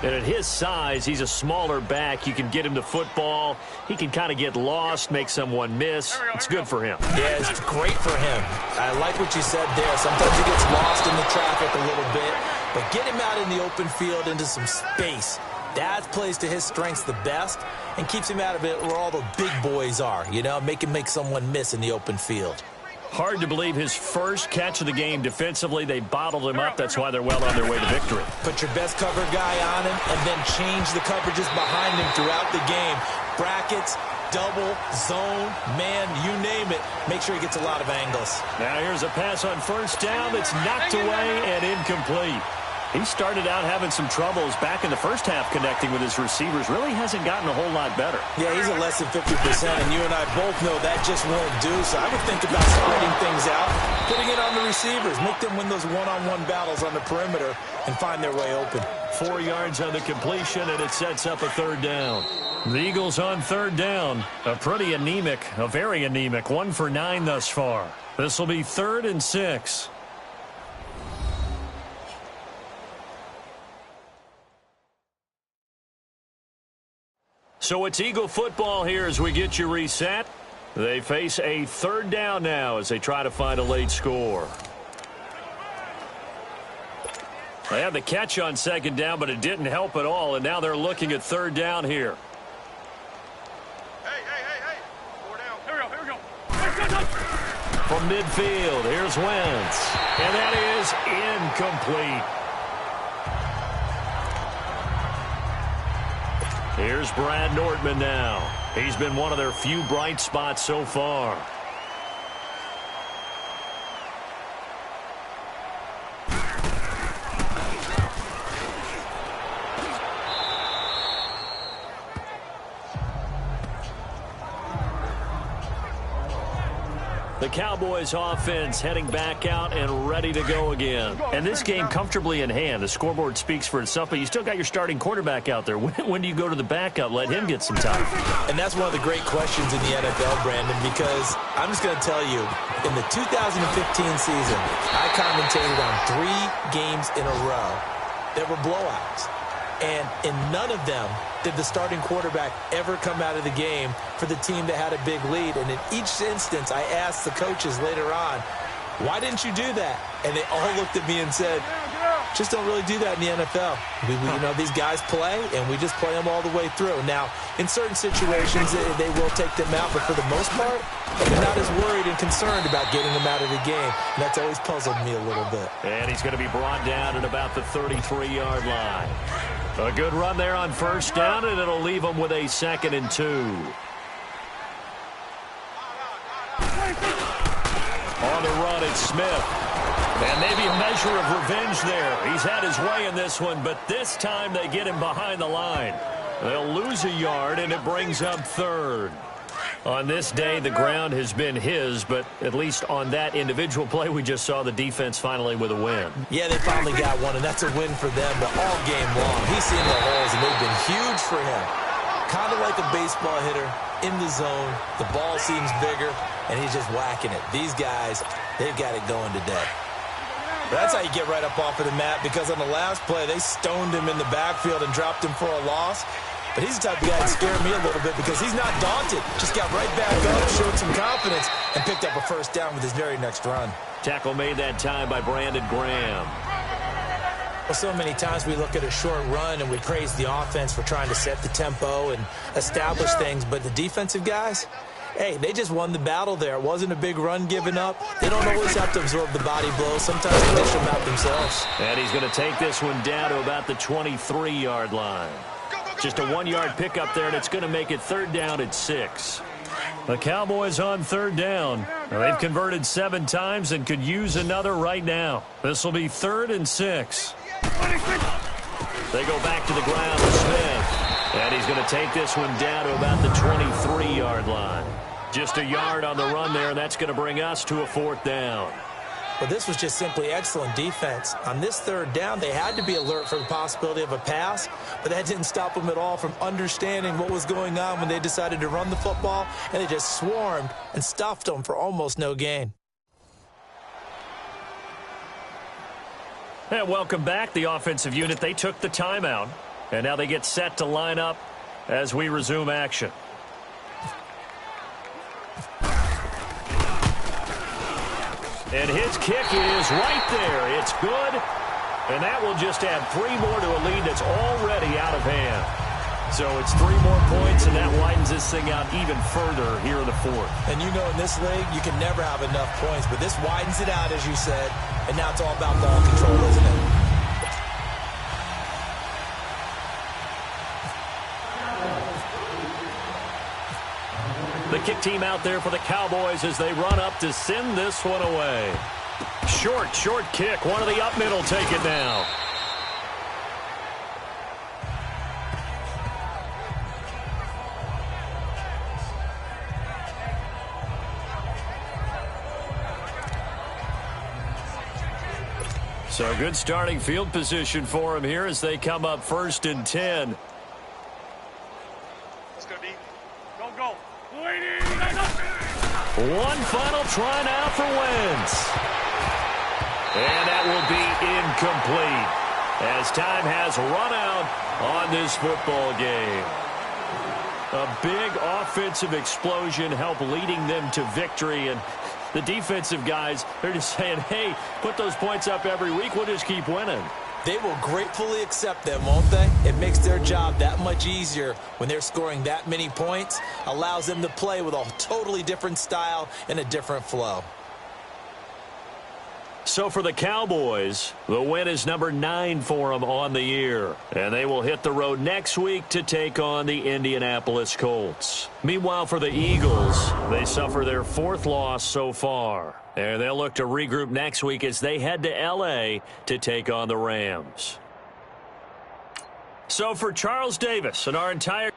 Speaker 2: And at his size, he's a smaller back. You can get him to football. He can kind of get lost, make someone miss. It's good for him.
Speaker 3: Yeah, it's great for him. I like what you said there. Sometimes he gets lost in the traffic a little bit, but get him out in the open field into some space. That plays to his strengths the best and keeps him out of it where all the big boys are, you know, make someone miss in the open field.
Speaker 2: Hard to believe his first catch of the game defensively. They bottled him up. That's why they're well on their way to victory.
Speaker 3: Put your best cover guy on him and then change the coverages behind him throughout the game. Brackets, double, zone, man, you name it. Make sure he gets a lot of angles.
Speaker 2: Now here's a pass on first down that's knocked away and incomplete. He started out having some troubles back in the first half connecting with his receivers. Really hasn't gotten a whole lot better.
Speaker 3: Yeah, he's at less than 50%, and you and I both know that just won't do. So I would think about spreading things out, putting it on the receivers, make them win those one-on-one battles on the perimeter and find their way open.
Speaker 2: 4 yards on the completion, and it sets up a third down. The Eagles on third down. A very anemic 1 for 9 thus far. This will be 3rd and 6. So it's Eagle football here as we get you reset. They face a third down now as they try to find a late score. They had the catch on second down, but it didn't help at all, and now they're looking at third down here.
Speaker 6: Hey. 4 down.
Speaker 4: Here we go. Go.
Speaker 2: From midfield, here's Wentz. And that is incomplete. Here's Brad Nordman now. He's been one of their few bright spots so far. The Cowboys offense heading back out and ready to go again. And this game comfortably in hand. The scoreboard speaks for itself, but you still got your starting quarterback out there. When do you go to the backup? Let him get some time.
Speaker 3: And that's one of the great questions in the NFL, Brandon, because I'm just going to tell you, in the 2015 season, I commentated on 3 games in a row that were blowouts. And in none of them did the starting quarterback ever come out of the game for the team that had a big lead. And in each instance, I asked the coaches later on, why didn't you do that? And they all looked at me and said, just don't really do that in the NFL. You know, these guys play, and we just play them all the way through. Now, in certain situations, they will take them out, but for the most part, they're not as worried and concerned about getting them out of the game. And that's always puzzled me a little bit.
Speaker 2: And he's going to be brought down at about the 33-yard line. A good run there on first down, and it'll leave them with a 2nd and 2. On the run, it's Smith. And maybe a measure of revenge there. He's had his way in this one, but this time they get him behind the line. They'll lose a yard, and it brings up 3rd. On this day, the ground has been his, but at least on that individual play, we just saw the defense finally with a win.
Speaker 3: Yeah, they finally got one, and that's a win for them, but all game long. He's seen the holes, and they've been huge for him. Kind of like a baseball hitter in the zone. The ball seems bigger, and he's just whacking it. These guys, they've got it going today. But that's how you get right up off of the mat, because on the last play, they stoned him in the backfield and dropped him for a loss. But he's the type of guy that scared me a little bit because he's not daunted. Just got right back up, showed some confidence, and picked up a first down with his very next run.
Speaker 2: Tackle made that time by Brandon Graham.
Speaker 3: Well, so many times we look at a short run and we praise the offense for trying to set the tempo and establish things, but the defensive guys, hey, they just won the battle there. It wasn't a big run given up. They don't always have to absorb the body blows. Sometimes they dish them out themselves.
Speaker 2: And he's going to take this one down to about the 23-yard line. Just a 1-yard pickup there, and it's going to make it 3rd down at 6. The Cowboys on 3rd down. They've converted 7 times and could use another right now. This will be 3rd and 6. They go back to the ground with Smith. And he's going to take this one down to about the 23-yard line. Just a yard on the run there, and that's going to bring us to a 4th down.
Speaker 3: Well, this was just simply excellent defense. On this 3rd down, they had to be alert for the possibility of a pass, but that didn't stop them at all from understanding what was going on when they decided to run the football, and they just swarmed and stuffed them for almost no gain.
Speaker 2: And welcome back, the offensive unit. They took the timeout, and now they get set to line up as we resume action. And his kick is right there. It's good. And that will just add 3 more to a lead that's already out of hand. So it's 3 more points, and that widens this thing out even further here in the 4th.
Speaker 3: And you know in this league, you can never have enough points. But this widens it out, as you said. And now it's all about ball control, isn't it?
Speaker 2: The kick team out there for the Cowboys as they run up to send this one away. Short kick. One of the up middle take it now. So good starting field position for him here as they come up 1st and 10.
Speaker 6: It's going to be
Speaker 4: Go.
Speaker 2: One final try now for Wentz. And that will be incomplete as time has run out on this football game. A big offensive explosion helped leading them to victory, and the defensive guys, they're just saying, hey, put those points up every week, we'll just keep winning.
Speaker 3: They will gratefully accept them, won't they? It makes their job that much easier when they're scoring that many points. Allows them to play with a totally different style and a different flow.
Speaker 2: So for the Cowboys, the win is number 9 for them on the year. And they will hit the road next week to take on the Indianapolis Colts. Meanwhile, for the Eagles, they suffer their 4th loss so far. And they'll look to regroup next week as they head to L.A. to take on the Rams. So for Charles Davis and our entire